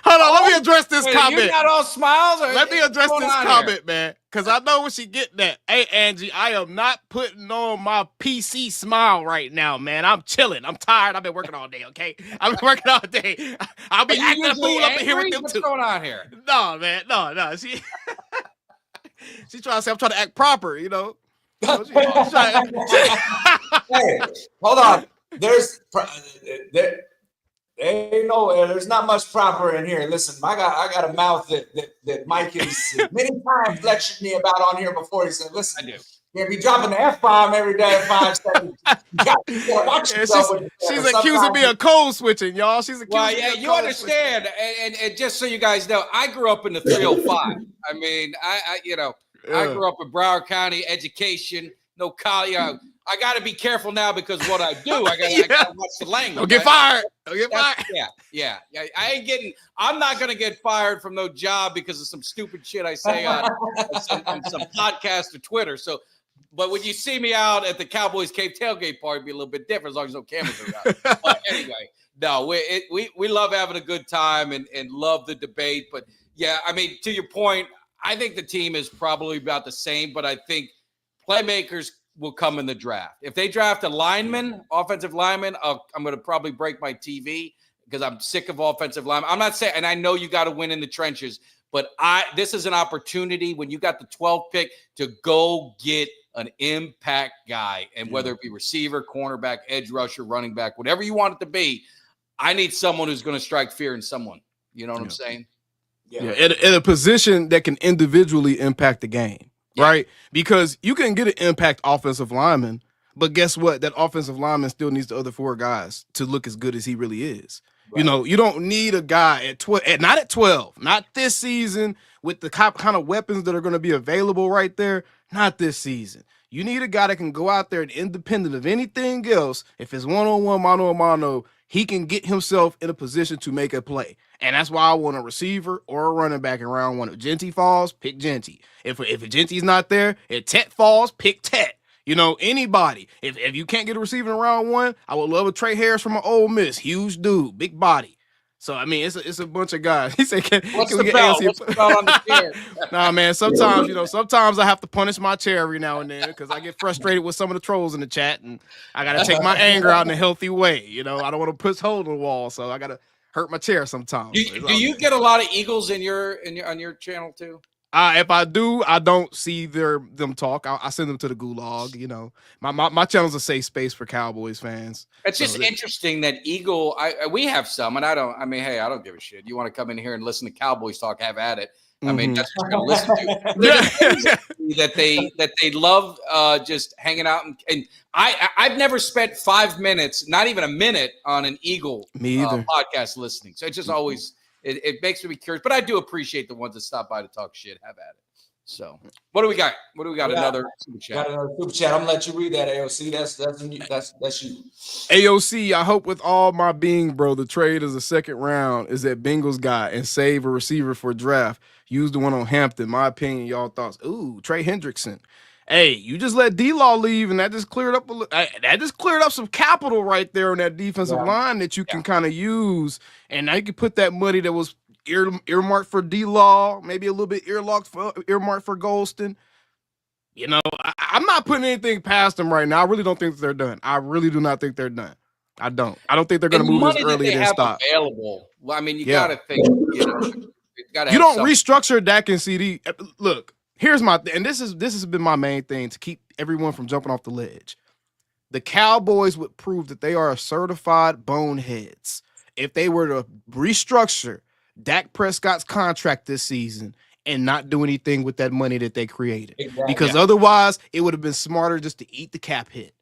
Hold on, let me address this comment. You got all smiles? Let me address this comment, man, because I know what she getting at. Hey, Angie, I am not putting on my PC smile right now, man. I'm chilling. I'm tired. I've been working all day, okay? I've been working all day. I'll be acting a fool up in here with them, What's too. going on here? No, man. No. She's trying to say I'm trying to act proper, Hey, hold on. There's not much proper in here. Listen, I got a mouth that Mike has many times lectured me about on here before. He said, "Listen, I do. You're gonna be dropping the F-bomb every day at 5 seconds. She's accusing me of code switching, y'all. She's accusing me of you code understand, and just so you guys know, I grew up in the 305. I mean, I grew up in Broward County, education, no college. I got to be careful now because what I do, I got to watch the language. Don't get fired. Don't get fired. Yeah. I'm not going to get fired from no job because of some stupid shit I say on some podcast or Twitter. So, but when you see me out at the Cowboys Cave tailgate party, it'd be a little bit different as long as no cameras are around. But anyway, no, we love having a good time and love the debate. But yeah, I mean, to your point, I think the team is probably about the same, but I think playmakers will come in the draft. If they draft a lineman, offensive lineman, I'm going to probably break my TV because I'm sick of offensive linemen. I'm not saying, and I know you got to win in the trenches, but this is an opportunity when you got the 12th pick to go get an impact guy, and whether it be receiver, cornerback, edge rusher, running back, whatever you want it to be, I need someone who's going to strike fear in someone. You know what I'm saying? Yeah, in a position that can individually impact the game. Right? Because you can get an impact offensive lineman, but guess what? That offensive lineman still needs the other 4 guys to look as good as he really is. Right. You don't need a guy at 12, not at 12, not this season with the kind of weapons that are going to be available right there. Not this season. You need a guy that can go out there and independent of anything else. If it's one-on-one, mano-a-mano, he can get himself in a position to make a play. And that's why I want a receiver or a running back in round 1. If Genty falls, pick Genty. If Genty's not there, if Tet falls, pick Tet. Anybody. If you can't get a receiver in round 1, I would love a Trey Harris from an Ole Miss. Huge dude, big body. So, I mean, it's a bunch of guys. He said, can we get ALC? What's the belt on the chair? Nah, man, sometimes I have to punish my chair every now and then because I get frustrated with some of the trolls in the chat, and I got to take my anger out in a healthy way. I don't want to push holes in the wall, so I got to hurt my chair sometimes. Do you get a lot of Eagles on your channel too? If I do, I don't see them talk. I send them to the gulag. My channel's a safe space for Cowboys fans. It's just interesting that Eagle. We have some, and I don't give a shit. You want to come in here and listen to Cowboys talk? Have at it. I mean, that's what you're gonna listen to. that they love just hanging out and I've never spent 5 minutes, not even a minute, on an Eagle podcast listening. So it's just always it makes me curious. But I do appreciate the ones that stop by to talk shit. Have at it. So what do we got? What do we got? Another super chat. Got another super chat. I'm gonna let you read that, AOC. That's you. AOC, I hope with all my being, bro, the trade as a second round is that Bengals guy and save a receiver for draft. Use the one on Hampton. My opinion, y'all thoughts. Ooh, Trey Hendrickson. Hey, you just let D-Law leave, and that just cleared up some capital right there on that defensive line that you can kind of use, and now you can put that money that was earmarked for D-Law, maybe a little bit earmarked for Golston. You know, I'm not putting anything past them right now. I really don't think that they're done. I really do not think they're done. I don't think they're going to move this early and then stop. Available. Well, I mean, you got to think. You don't restructure Dak and CD. Look, here's my and this has been my main thing to keep everyone from jumping off the ledge. The Cowboys would prove that they are certified boneheads if they were to restructure Dak Prescott's contract this season and not do anything with that money that they created. Exactly. Because otherwise, it would have been smarter just to eat the cap hit.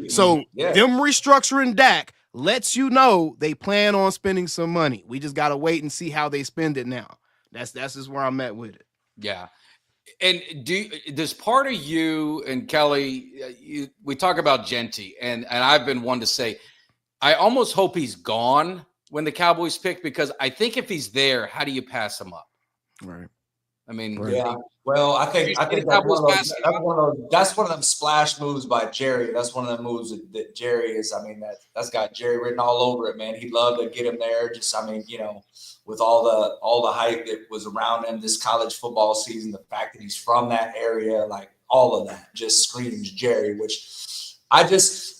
So them restructuring Dak lets you know they plan on spending some money. We just got to wait and see how they spend it now. That's just where I'm at with it. Yeah. And does part of you and Kelly, we talk about Genty, and I've been one to say, I almost hope he's gone when the Cowboys pick, because I think if he's there, how do you pass him up? Right. I mean, well, I think that's one of them splash moves by Jerry. That's one of the moves that Jerry is. I mean, that's got Jerry written all over it, man. He'd love to get him there. Just, I mean, you know, with all the hype that was around him this college football season, the fact that he's from that area, like all of that just screams Jerry, which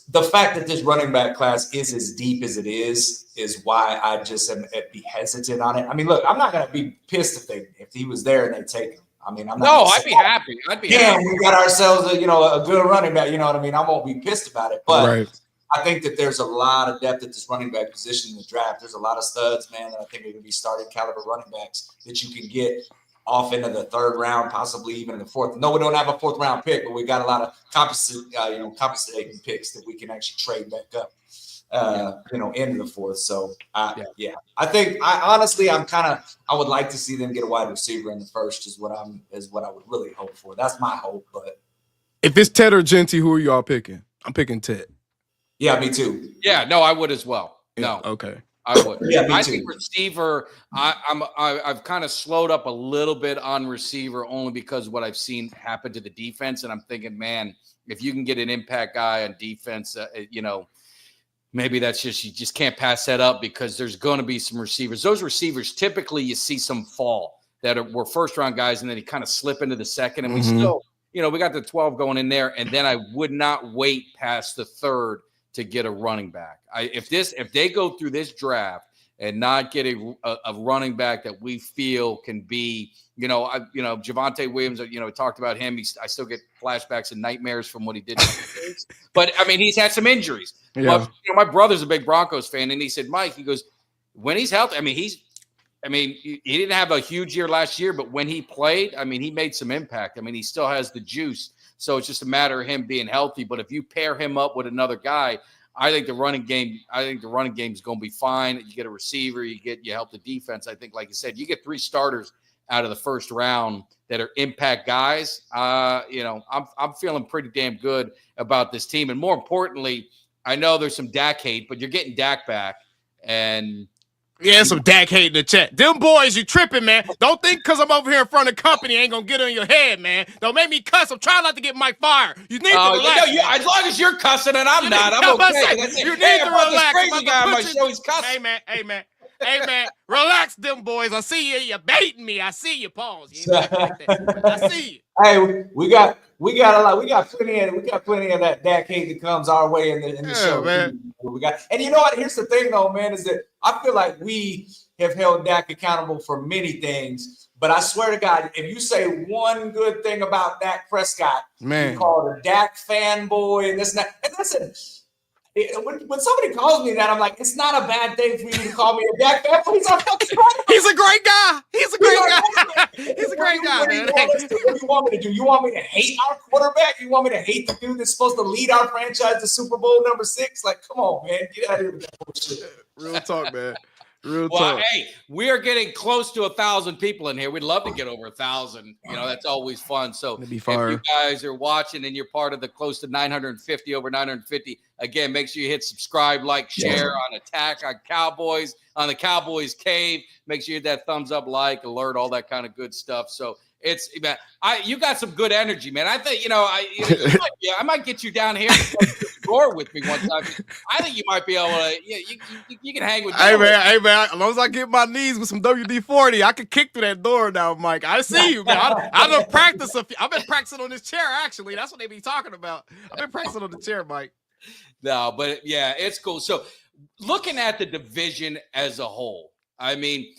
the fact that this running back class is as deep as it is why I just am be hesitant on it. I mean, look, I'm not gonna be pissed if he was there and they take him. I mean, I'm not. No, I'd be happy. We got ourselves a good running back. You know what I mean? I won't be pissed about it, but I think that there's a lot of depth at this running back position in the draft. There's a lot of studs, man, that I think are going to be starting caliber running backs that you can get off into the third round, possibly even in the fourth. No, we don't have a fourth round pick, but we got a lot of compensating picks that we can actually trade back up, into the fourth. So, I think I would like to see them get a wide receiver in the first is what I would really hope for. That's my hope. But if it's Ted or Genty, who are y'all picking? I'm picking Ted. Yeah, me too. Yeah, no, I would as well. No, okay. I would. Yeah, me I too. think receiver. I've kind of slowed up a little bit on receiver only because of what I've seen happen to the defense, and I'm thinking, man, if you can get an impact guy on defense, maybe that's you just can't pass that up because there's going to be some receivers. Those receivers typically you see some fall that were first round guys, and then he kind of slip into the second, and we still, we got the 12 going in there, and then I would not wait past the third to get a running back. If they go through this draft and not get a running back that we feel can be, Javonte Williams, talked about him. I still get flashbacks and nightmares from what he did. But I mean, he's had some injuries. Yeah. My brother's a big Broncos fan, and he said, Mike, he goes, when he's healthy, he didn't have a huge year last year, but when he played, he made some impact. He still has the juice. So it's just a matter of him being healthy. But if you pair him up with another guy, I think the running game is going to be fine. You get a receiver, you help the defense. I think, like you said, you get 3 starters out of the first round that are impact guys. I'm feeling pretty damn good about this team. And more importantly, I know there's some Dak hate, but you're getting Dak back. And yeah, some Dak hate in the chat. Them boys, you tripping, man. Don't think because I'm over here in front of the company ain't going to get on your head, man. Don't make me cuss. I'm trying not to get Mike fired. You need to relax. As long as you're cussing and I'm not, I'm okay. You need to relax. Crazy guy on my show, he's cussing. Hey, man, relax, them boys. I see you. You're baiting me. I see you. Pause. I see you. Hey, we got plenty of that Dak hate that comes our way in the show, man. And you know what? Here's the thing, though, man, is that I feel like we have held Dak accountable for many things. But I swear to God, if you say one good thing about Dak Prescott, man, you call it a Dak fanboy and this and that. And listen, when somebody calls me that, I'm like, it's not a bad thing for you to call me a Dak fanboy. He's a great guy. He's a great guy. He's a great guy, man. What do you want me to do? You want me to hate our quarterback? You want me to hate the dude that's supposed to lead our franchise to Super Bowl number 6? Like, come on, man. Get out of here with that bullshit. Real talk, man. Real Well, talk. hey, we are getting close to 1,000 people in here. We'd love to get over 1,000. That's always fun. So That'd be if you fire. guys are watching and you're part of the close to 950, over 950, again, make sure you hit subscribe, like, share on Attack on Cowboys, on the Cowboys Cave. Make sure you hit that thumbs up, like, alert, all that kind of good stuff. So it's, man, you got some good energy, man. I think, I might get you down here to roar with me one time. I think you might be able to, you can hang with me. Hey man, as long as I get my knees with some WD-40, I can kick through that door now, Mike. I see you, man. I done practice. I've been practicing on this chair, actually. That's what they be talking about. I've been practicing on the chair, Mike. No, but yeah, it's cool. So looking at the division as a whole, I mean,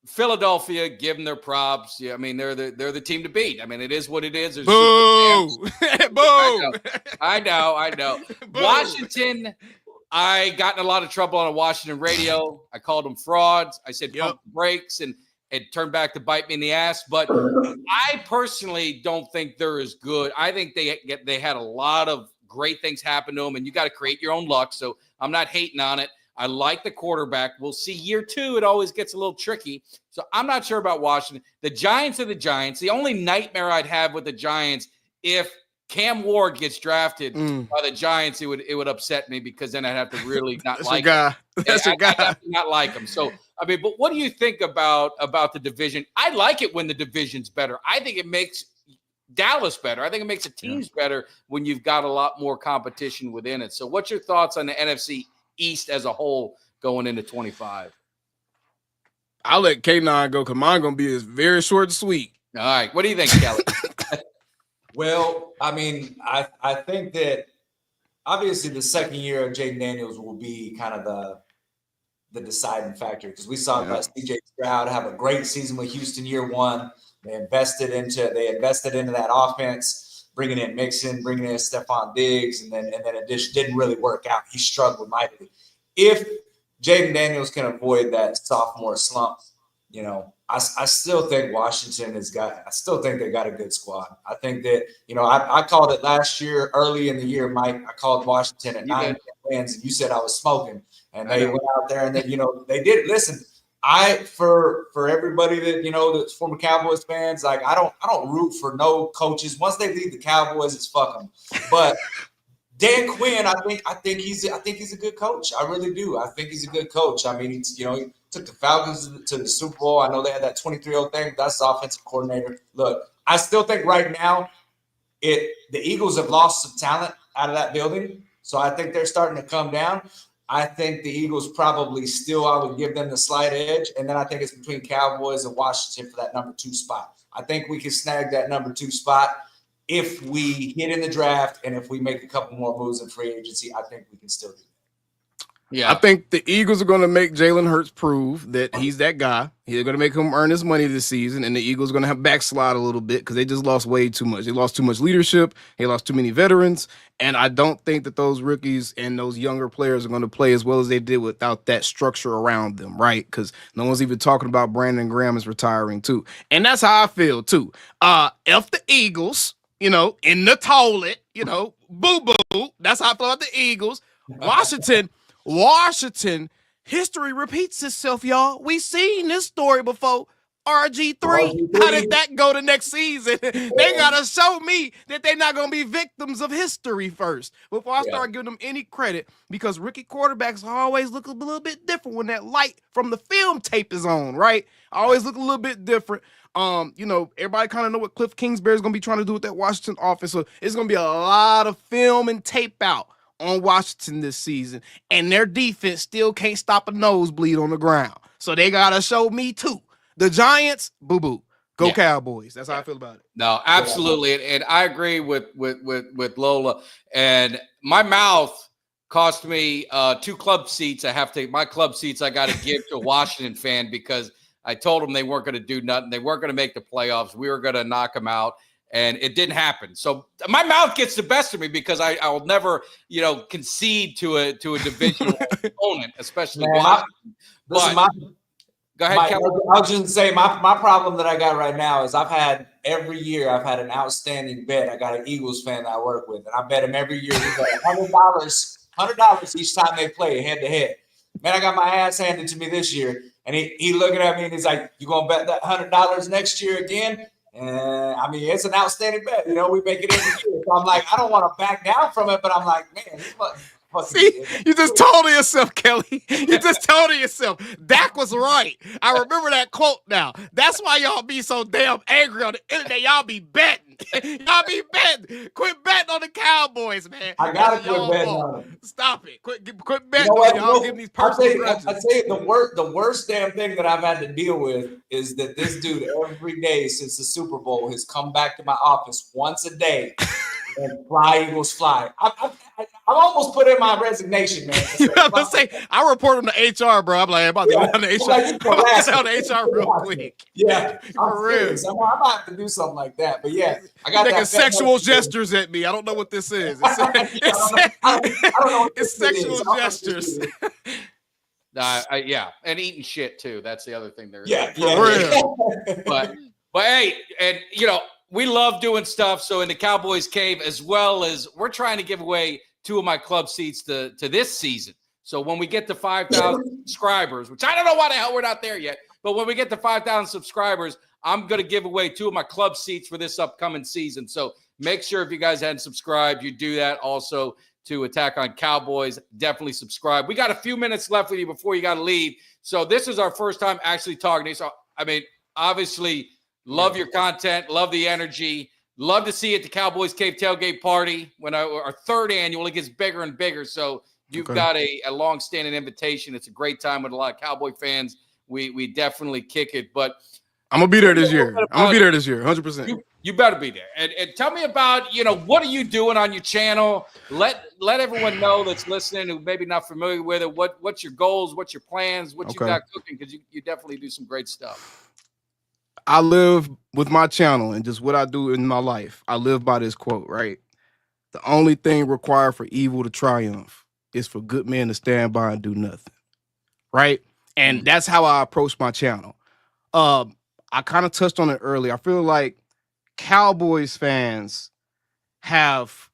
Philadelphia, give them their props. Yeah, I mean, they're the team to beat. I mean, it is what it is. Boo! Boo! I know. Boo. Washington, I got in a lot of trouble on a Washington radio. I called them frauds. I said pump the brakes, and it turned back to bite me in the ass. But I personally don't think they're as good. I think they had a lot of great things happen to them, and you got to create your own luck. So I'm not hating on it. I like the quarterback. We'll see year 2. It always gets a little tricky. So I'm not sure about Washington. The Giants are the Giants. The only nightmare I'd have with the Giants, if Cam Ward gets drafted by the Giants, it would upset me, because then I'd have to really not like him. That's your guy. I'd have to not like him. So, I mean, but what do you think about the division? I like it when the division's better. I think it makes Dallas better. I think it makes the teams better when you've got a lot more competition within it. So what's your thoughts on the NFC East as a whole going into 25? I'll let K9 go, because mine going to be very short and sweet. All right. What do you think, Kelly? Well, I mean, I think that obviously the second year of Jaden Daniels will be kind of the deciding factor, because we saw CJ Stroud have a great season with Houston year 1. They invested into that offense, bringing in Mixon, bringing in Stephon Diggs, and then it just didn't really work out. He struggled mightily. If Jaden Daniels can avoid that sophomore slump, I still think Washington I still think they got a good squad. I think that, I called it last year, early in the year, Mike. I called Washington at 9 wins, and you said I was smoking. And they went out there and they did. Listen, for everybody that that's former Cowboys fans, like I don't root for no coaches. Once they leave the Cowboys, it's fuck them. But Dan Quinn, I think he's a good coach. I really do. I think he's a good coach. I mean, he took the Falcons to the Super Bowl. I know they had that 23-0 thing. That's the offensive coordinator. Look, I still think right now the Eagles have lost some talent out of that building, so I think they're starting to come down. I think the Eagles probably still, I would give them the slight edge. And then I think it's between Cowboys and Washington for that number 2 spot. I think we can snag that number 2 spot if we hit in the draft, and if we make a couple more moves in free agency. I think we can still do that. Yeah, I think the Eagles are going to make Jalen Hurts prove that he's that guy. They're going to make him earn his money this season, and the Eagles are going to have backslide a little bit because they just lost way too much. They lost too much leadership. They lost too many veterans, and I don't think that those rookies and those younger players are going to play as well as they did without that structure around them, right? Because no one's even talking about Brandon Graham is retiring too, and that's how I feel too. F the Eagles, in the toilet, boo-boo. That's how I feel about the Eagles. Washington, history repeats itself, y'all. We seen this story before. RG3. How did that go the next season? They got to show me that they're not going to be victims of history first before I start giving them any credit, because rookie quarterbacks always look a little bit different when that light from the film tape is on, right? Always look a little bit different. Everybody kind of know what Cliff Kingsbury is going to be trying to do with that Washington offense. So it's going to be a lot of film and tape out on Washington this season, and their defense still can't stop a nosebleed on the ground. So they got to show me too. The Giants, boo-boo. Go Cowboys. That's how I feel about it. No, absolutely. And I agree with Lola. And my mouth cost me 2 club seats. My club seats I got to give to a Washington fan, because I told them they weren't going to do nothing. They weren't going to make the playoffs. We were going to knock them out. And it didn't happen. So my mouth gets the best of me, because I will never, concede to a divisional opponent, especially Washington. Go ahead, Kelly. I was just going to say, my problem that I got right now is every year I've had an outstanding bet. I got an Eagles fan that I work with, and I bet him every year. We got $100 each time they play head to head. man, I got my ass handed to me this year. And he looking at me and he's like, you gonna bet that $100 next year again? And I mean, it's an outstanding bet. You know, we make it every year. So I'm like, I don't want to back down from it, but I'm like, man, this fucking See, you just told on yourself, Kelly. You just told on yourself. Dak was right. I remember that quote now. That's why y'all be so damn angry on the internet. Y'all be betting. Y'all be betting. Quit betting on the Cowboys, man. I gotta That's quit y'all betting fault. on them. Stop it. Quit betting You know on what? y'all. Giving these personal grudges. I tell you, the worst damn thing that I've had to deal with is that this dude every day since the Super Bowl has come back to my office once a day and fly Eagles fly. I almost put in my resignation, man. You have to say, I report on the HR, bro. I'm like, I'm about to go down to HR. I'm about to go down to HR real quick. Yeah, for real. I might have to do something like that. But yeah, I got making that sexual gestures at me. I don't know what this is. I don't know what it's this sexual is. I don't know what gestures. this is. Yeah, and eating shit too. That's the other thing there. Yeah, For real. But hey, and you know, we love doing stuff. So in the Cowboys Cave, as well as we're trying to give away 2 of my club seats to this season. So when we get to 5,000 subscribers, which I don't know why the hell we're not there yet, but when we get to 5,000 subscribers, I'm going to give away 2 of my club seats for this upcoming season. So make sure if you guys hadn't subscribed, you do that. Also to Attack on Cowboys, definitely subscribe. We got a few minutes left with you before you got to leave. So this is our first time actually talking to you. So, I mean, obviously, love your content, love the energy. Love to see you at the Cowboys Cave tailgate party when our 3rd annual. It gets bigger and bigger. So you've got a long-standing invitation. It's a great time with a lot of Cowboy fans. We definitely kick it. But I'm going to be there this year. 100%. You better be there. And tell me about, you know, what are you doing on your channel? Let everyone know that's listening who maybe not familiar with it. What's your goals? What's your plans? What you got cooking? Because you definitely do some great stuff. I live with my channel and just what I do in my life. I live by this quote, right? The only thing required for evil to triumph is for good men to stand by and do nothing, right? And that's how I approach my channel. I kind of touched on it earlier. I feel like Cowboys fans have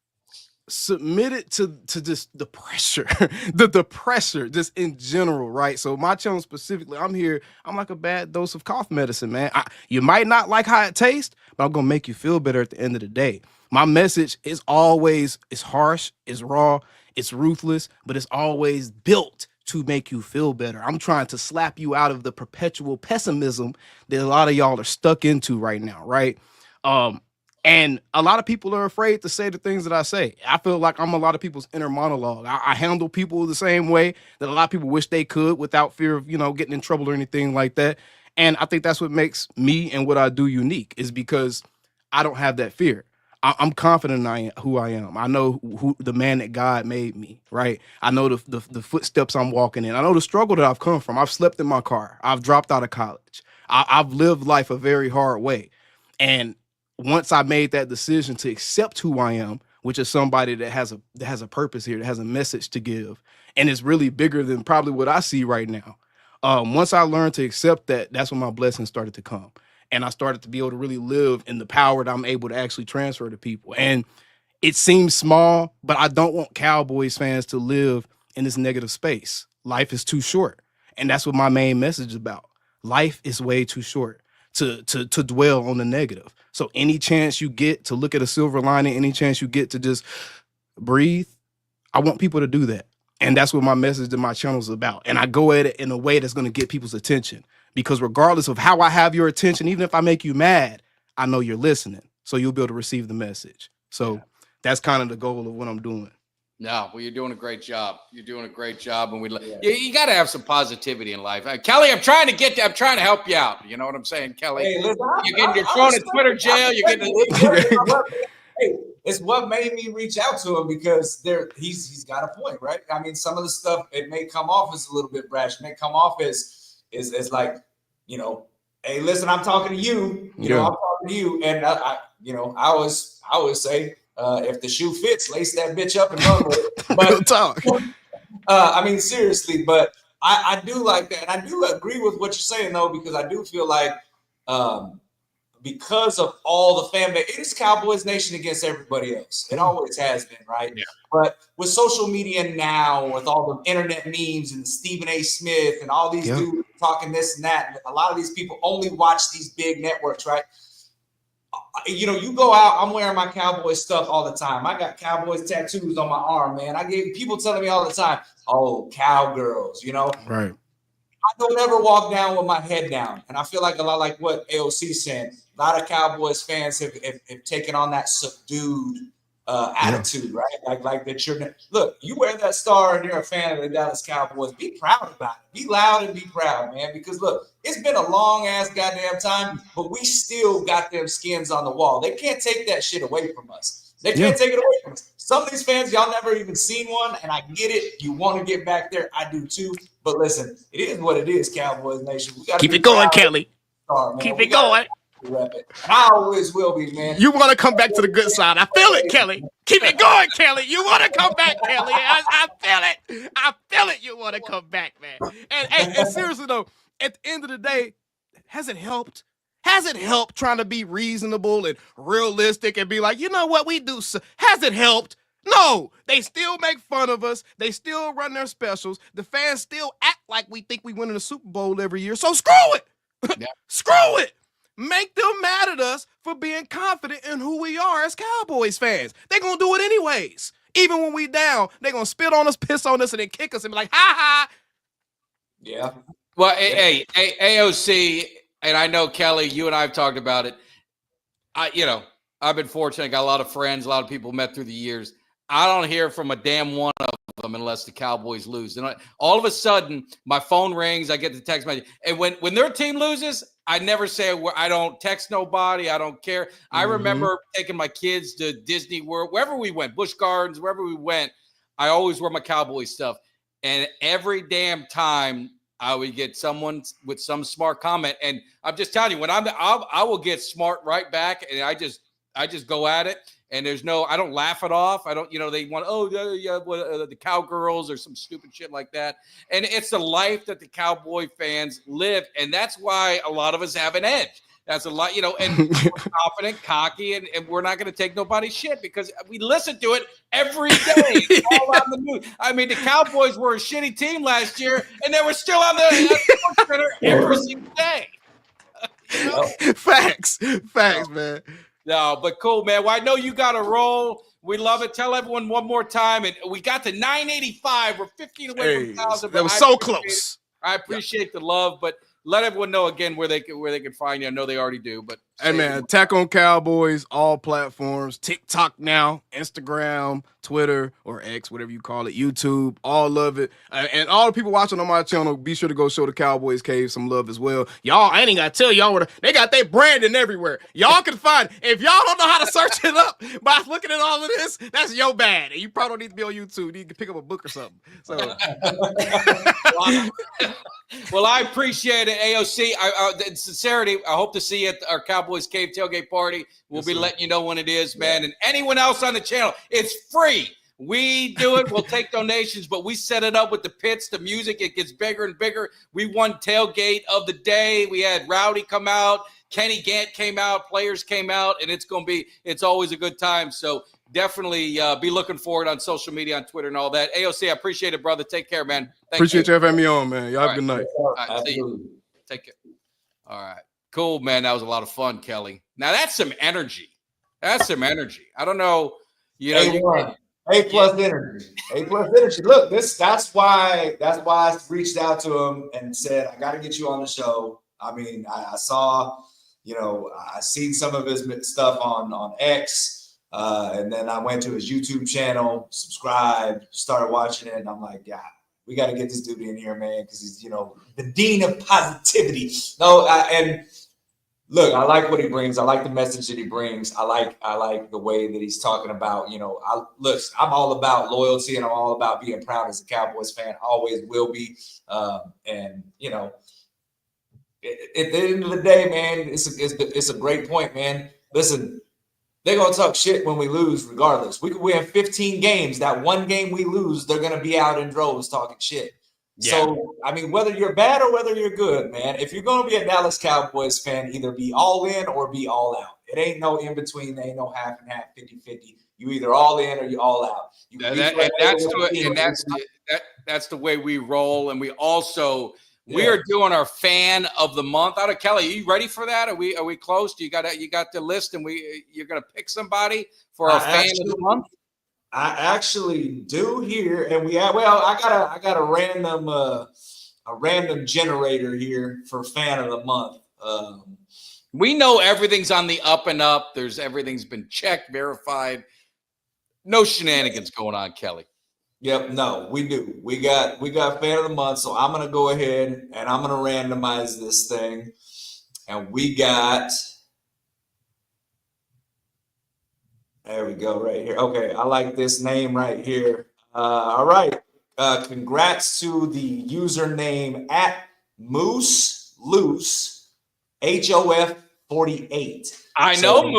submitted to just the pressure, the pressure just in general, right? So my channel specifically, I'm like a bad dose of cough medicine, man. You might not like how it tastes, but I'm gonna make you feel better at the end of the day. My message is always, it's harsh, it's raw, it's ruthless, but it's always built to make you feel better. I'm trying to slap you out of the perpetual pessimism that a lot of y'all are stuck into right now, right? And a lot of people are afraid to say the things that I say. I feel like I'm a lot of people's inner monologue. I handle people the same way that a lot of people wish they could without fear of, you know, getting in trouble or anything like that. And I think that's what makes me and what I do unique is because I don't have that fear. I'm confident in who I am. I know who the man that God made me, right? I know the footsteps I'm walking in. I know the struggle that I've come from. I've slept in my car. I've dropped out of college. I've lived life a very hard way. And once I made that decision to accept who I am, which is somebody that has a purpose here, that has a message to give, and it's really bigger than probably what I see right now. Once I learned to accept that, that's when my blessings started to come. And I started to be able to really live in the power that I'm able to actually transfer to people. And it seems small, but I don't want Cowboys fans to live in this negative space. Life is too short. And that's what my main message is about. Life is way too short to dwell on the negative. So any chance you get to look at a silver lining, any chance you get to just breathe, I want people to do that. And that's what my message to my channel is about. And I go at it in a way that's going to get people's attention. Because regardless of how I have your attention, even if I make you mad, I know you're listening. So you'll be able to receive the message. So that's kind of the goal of what I'm doing. No, well, you're doing a great job. You're doing a great job, and you got to have some positivity in life. Kelly, I'm trying to help you out. You know what I'm saying, Kelly? Hey, listen, you're thrown in Twitter jail. You're getting. Hey, it's what made me reach out to him because he's got a point, right? I mean, some of the stuff it may come off as a little bit brash, it may come off as like, you know, hey, listen, I'm talking to you. You know, I'm talking to you, and I always say. If the shoe fits, lace that bitch up and run with it. But talk. I mean, seriously, but I do like that. And I do agree with what you're saying, though, because I do feel like because of all the fan base. It is Cowboys Nation against everybody else. It always has been, right? Yeah. But with social media now, with all the internet memes and Stephen A. Smith and all these dudes talking this and that, a lot of these people only watch these big networks, right? You know, you go out, I'm wearing my Cowboys stuff all the time. I got Cowboys tattoos on my arm, man. I get people telling me all the time, oh, cowgirls, you know? Right. I don't ever walk down with my head down. And I feel like a lot like what AOC said, a lot of Cowboys fans have taken on that subdued attitude, right? Like that you're – look, you wear that star and you're a fan of the Dallas Cowboys. Be proud about it. Be loud and be proud, man, because, look, it's been a long-ass goddamn time, but we still got them skins on the wall. They can't take that shit away from us. They can't take it away from us. Some of these fans, y'all never even seen one, and I get it. You want to get back there. I do too. But listen, it is what it is, Cowboys Nation. We gotta Keep it going, Kelly. Keep it going. Rep it. And I always will be, man. You want to come back to the good side. I feel it, Kelly. Keep it going, Kelly. You want to come back, Kelly. I feel it. I feel it. You want to come back, man. And seriously, though, at the end of the day, has it helped? Has it helped trying to be reasonable and realistic and be like, you know what, we do? Has it helped? No, they still make fun of us. They still run their specials. The fans still act like we think we win in the Super Bowl every year. So screw it. Yeah. Screw it. Make them mad at us for being confident in who we are as Cowboys fans. They're going to do it anyways. Even when we down, they're going to spit on us, piss on us, and then kick us and be like, ha ha. Yeah. Well, hey, AOC, and I know, Kelly, you and I have talked about it. I've been fortunate. I got a lot of friends, a lot of people met through the years. I don't hear from a damn one of them unless the Cowboys lose. And all of a sudden, my phone rings. I get the text message. And when their team loses, I never say a word. I don't text nobody. I don't care. I remember taking my kids to Disney World, wherever we went, Busch Gardens, wherever we went. I always wear my Cowboys stuff. And every damn time I would get someone with some smart comment. And I'm just telling you, when I will get smart right back. And I just go at it. And I don't laugh it off. I don't, they want, the cowgirls or some stupid shit like that. And it's the life that the Cowboy fans live. And that's why a lot of us have an edge. That's a lot, and we're confident, cocky, and we're not going to take nobody's shit because we listen to it every day. It's all on the news. I mean, the Cowboys were a shitty team last year, and they were still on the Sports Center every single day. Facts, man. No, but cool, man. Well, I know you got a roll. We love it. Tell everyone one more time. And we got to 985. We're 15 away from 1,000. That was so close. I appreciate the love, but let everyone know again where they can find you. I know they already do, but hey man, Attack on Cowboys, all platforms, TikTok now, Instagram, Twitter or X, whatever you call it, YouTube, all of it. And all the people watching on my channel, be sure to go show the Cowboys Cave some love as well. Y'all, I ain't gotta tell y'all where they got their branding everywhere. Y'all can find it. If y'all don't know how to search it up by looking at all of this, that's your bad. And you probably don't need to be on YouTube. You need to pick up a book or something. So well, I appreciate it, AOC. In sincerity, I hope to see you at our Cowboys Cave tailgate party. We'll be letting you know when it is, man. And anyone else on the channel, it's free. We do it. We'll take donations, but we set it up with the pits, the music. It gets bigger and bigger. We won tailgate of the day. We had Rowdy come out. Kenny Gant came out. Players came out. And it's always a good time. So definitely be looking for it on social media, on Twitter and all that. AOC, I appreciate it, brother. Take care, man. Appreciate you having me on, man. Y'all have a good night. All right, see you. Take care. All right. Cool, man. That was a lot of fun, Kelly. Now that's some energy. I don't know. A plus energy. A plus energy. Look, that's why I reached out to him and said, I got to get you on the show. I mean, I saw, I seen some of his stuff on X. And then I went to his YouTube channel, subscribed, started watching it. And I'm like, yeah, we got to get this dude in here, man. Cause he's, the dean of positivity. And look, I like what he brings. I like the message that he brings. I like the way that he's talking about, I'm all about loyalty and I'm all about being proud as a Cowboys fan. I always will be. And at the end of the day, man, it's a great point, man. Listen, they're going to talk shit when we lose regardless. We could win 15 games. That one game we lose, they're going to be out in droves talking shit. So, I mean, whether you're bad or whether you're good, man, if you're going to be a Dallas Cowboys fan, either be all in or be all out. It ain't no in between. There ain't no half and half, 50-50. You either all in or you all out. You can that's the way we roll. And we also we Yeah. are doing our fan of the month. Out of Kelly, are you ready for that? Are we close? You got the list, and you're gonna pick somebody for our fan of the month? I actually do here, and I got a random generator here for fan of the month. We know everything's on the up and up. Everything's been checked, verified. No shenanigans going on, Kelly. Yep, no, we do. We got fan of the month, so I'm gonna go ahead and I'm gonna randomize this thing, and we got. There we go, right here. Okay, I like this name right here. All right. Congrats to the username at Moose Loose HOF 48. I know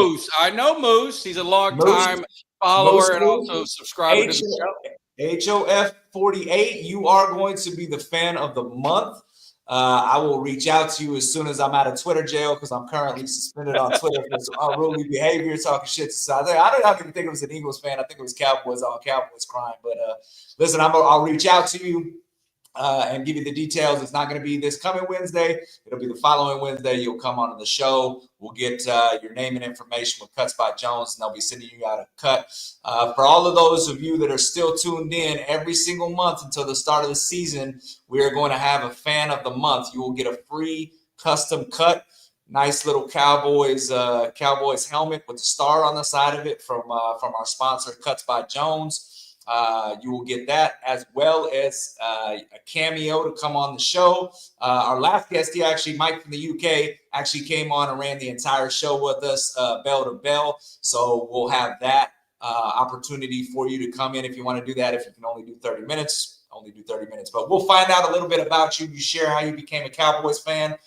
Moose. He's a long time follower and also subscriber to the show. HOF 48. You are going to be the fan of the month. I will reach out to you as soon as I'm out of Twitter jail because I'm currently suspended on Twitter for some unruly behavior, talking shit to society. I don't even think it was an Eagles fan. I think it was Cowboys on Cowboys crime. But listen, I'll reach out to you and give you the details. It's not going to be this coming Wednesday. It'll be the following Wednesday. You'll come onto the show. We'll get your name and information with Cuts by Jones, and they'll be sending you out a cut. For all of those of you that are still tuned in every single month until the start of the season, we are going to have a fan of the month. You will get a free custom cut. Nice little Cowboys helmet with the star on the side of it from our sponsor, Cuts by Jones. You will get that as well as a cameo to come on the show. Our last guest, Mike from the UK, actually came on and ran the entire show with us, bell to bell. So we'll have that opportunity for you to come in if you want to do that. If you can only do 30 minutes, only do 30 minutes. But we'll find out a little bit about you. You share how you became a Cowboys fan.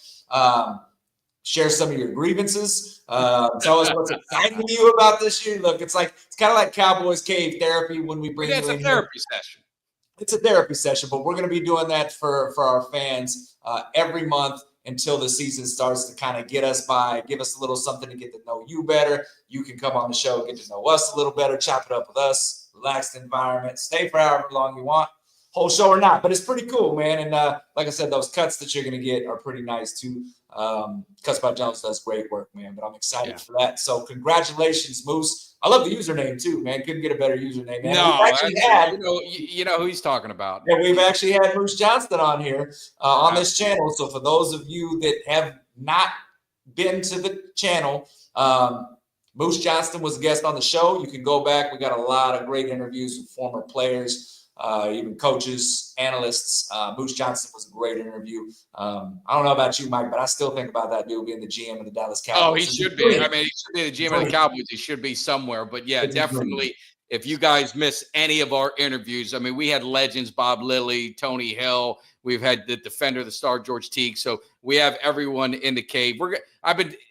Share some of your grievances. Tell us what's exciting to you about this year. Look, it's kind of like Cowboys Cave therapy when we bring you in. It's a therapy session. It's a therapy session, but we're going to be doing that for our fans every month until the season starts to kind of get us by, give us a little something to get to know you better. You can come on the show, get to know us a little better, chop it up with us, relaxed environment, stay for however long you want. Whole show or not, but it's pretty cool, man. And like I said, those cuts that you're going to get are pretty nice too. Cuts by Jones does great work, man, but I'm excited for that. So congratulations, Moose. I love the username too, man. Couldn't get a better username, man. No, you know who he's talking about. Yeah, we've actually had Moose Johnston on here on this channel. So for those of you that have not been to the channel, Moose Johnston was a guest on the show. You can go back. We got a lot of great interviews with former players. Even coaches, analysts. Moose Johnston was a great interview. I don't know about you, Mike, but I still think about that dude being the GM of the Dallas Cowboys. Oh, he should be. I mean, he should be the GM of the Cowboys. He should be somewhere. But, yeah, definitely, if you guys miss any of our interviews, I mean, we had legends, Bob Lilly, Tony Hill. We've had the defender, the star, George Teague. So we have everyone in the cave.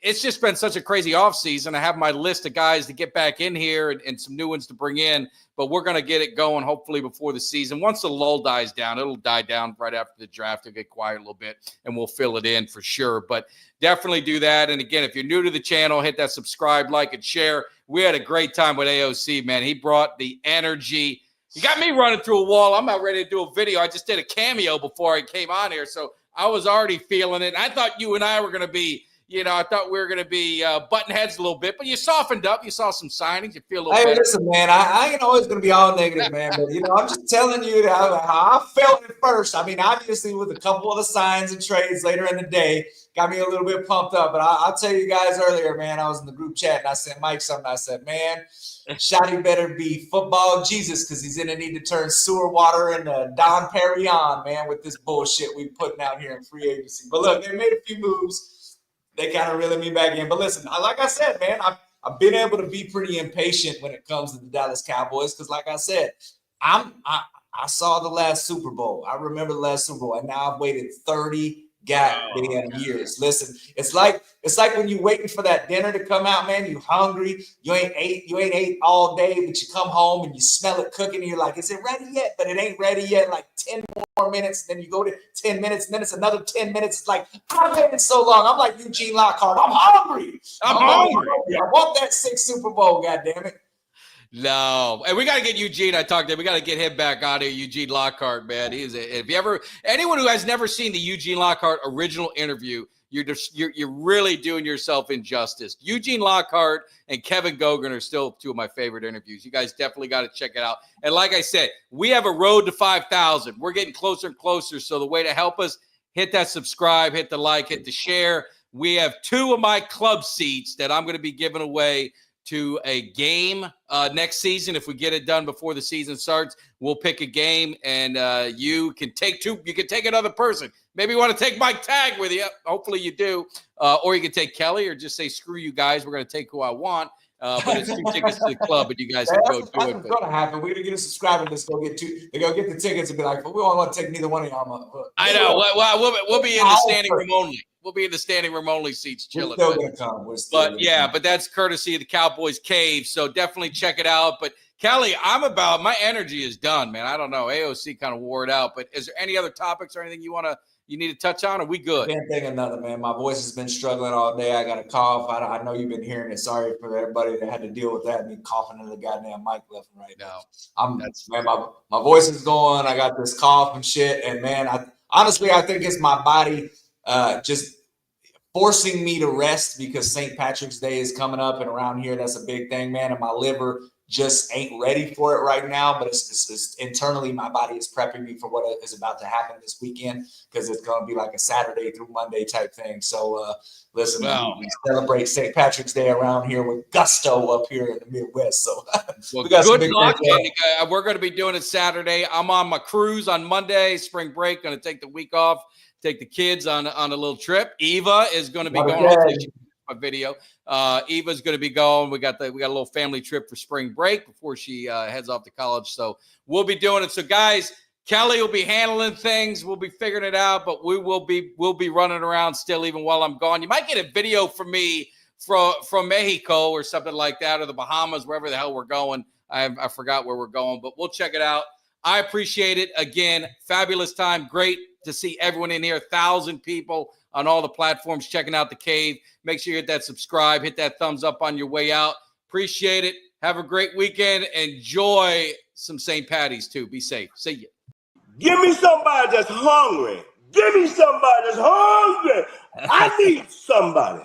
It's just been such a crazy offseason. I have my list of guys to get back in here and some new ones to bring in. But we're going to get it going hopefully before the season. Once the lull dies down, it'll die down right after the draft. It'll get quiet a little bit, and we'll fill it in for sure. But definitely do that. And, again, if you're new to the channel, hit that subscribe, like, and share. We had a great time with AOC, man. He brought the energy. You got me running through a wall. I'm not ready to do a video. I just did a cameo before I came on here, so I was already feeling it. And I thought you and I were going to be I thought we were going to be button heads a little bit, but you softened up. You saw some signings. You feel a little better. Listen, man, I ain't always going to be all negative, man. But, I'm just telling you how I felt at first. I mean, obviously, with a couple of the signs and trades later in the day, got me a little bit pumped up. But I'll tell you guys earlier, man, I was in the group chat, and I sent Mike something. I said, man, Shotty better be football Jesus because he's going to need to turn sewer water into Don Perignon, man, with this bullshit we putting out here in free agency. But, look, they made a few moves. They kind of reeled me back in. But listen, like I said, man, I've been able to be pretty impatient when it comes to the Dallas Cowboys because, like I said, I saw the last Super Bowl. I remember the last Super Bowl, and now I've waited 30 goddamn years. Listen, it's like when you waiting for that dinner to come out, man. You hungry, you ain't ate all day, but you come home and you smell it cooking, and you're like, is it ready yet? But it ain't ready yet. Like 10 more minutes, then you go to 10 minutes, and then it's another 10 minutes. It's like, I've waited so long. I'm like Eugene Lockhart. I'm hungry. I'm hungry. I want that 6th Super Bowl, goddammit. No, and we got to get Eugene. I talked to him. We got to get him back on here. Eugene Lockhart, man. Anyone who has never seen the Eugene Lockhart original interview, you're really doing yourself injustice. Eugene Lockhart and Kevin Gogan are still two of my favorite interviews. You guys definitely got to check it out. And like I said, we have a road to 5,000. We're getting closer and closer. So the way to help us, hit that subscribe, hit the like, hit the share. We have 2 of my club seats that I'm going to be giving away to a game next season. If we get it done before the season starts, we'll pick a game, and you can take 2. You can take another person. Maybe you want to take Mike Tag with you. Hopefully you do. Or you can take Kelly, or just say, screw you guys. We're going to take who I want. But it's 2 tickets to the club, and you guys can go do it. That's going to happen. We're going to get a subscriber and just go get 2. They're going to get the tickets and be like, well, we don't want to take neither one of y'all. I know. We'll be in the standing room only. We'll be in the standing room only seats chilling. We're still gonna come. But that's courtesy of the Cowboys Cave. So definitely check it out. But Kelly, my energy is done, man. I don't know. AOC kind of wore it out. But is there any other topics or anything you need to touch on? Are we good? Can't think of another, man. My voice has been struggling all day. I got a cough. I know you've been hearing it. Sorry for everybody that had to deal with that. Me coughing into the goddamn mic left and right now. My voice is going. I got this cough and shit. And man, I think it's my body just forcing me to rest, because St. Patrick's Day is coming up, and around here that's a big thing, man. And my liver just ain't ready for it right now, but it's internally my body is prepping me for what is about to happen this weekend, because it's going to be like a Saturday through Monday type thing. So listen, we celebrate St. Patrick's Day around here with gusto up here in the Midwest. So we got good luck. We're going to be doing it Saturday. I'm on my cruise on Monday, spring break, going to take the week off, take the kids on a little trip. Eva is going to be going on my video. Eva's going to be going. We got a little family trip for spring break before she heads off to college. So we'll be doing it. So guys, Kelly will be handling things. We'll be figuring it out, but we'll be running around still even while I'm gone. You might get a video from me from Mexico or something like that, or the Bahamas, wherever the hell we're going. I forgot where we're going, but we'll check it out. I appreciate it. Again, fabulous time. Great to see everyone in here. 1,000 people on all the platforms checking out the cave. Make sure you hit that subscribe, hit that thumbs up on your way out. Appreciate it. Have a great weekend. Enjoy some St. Patty's too. Be safe. See you. Give me somebody that's hungry. Give me somebody that's hungry. I need somebody.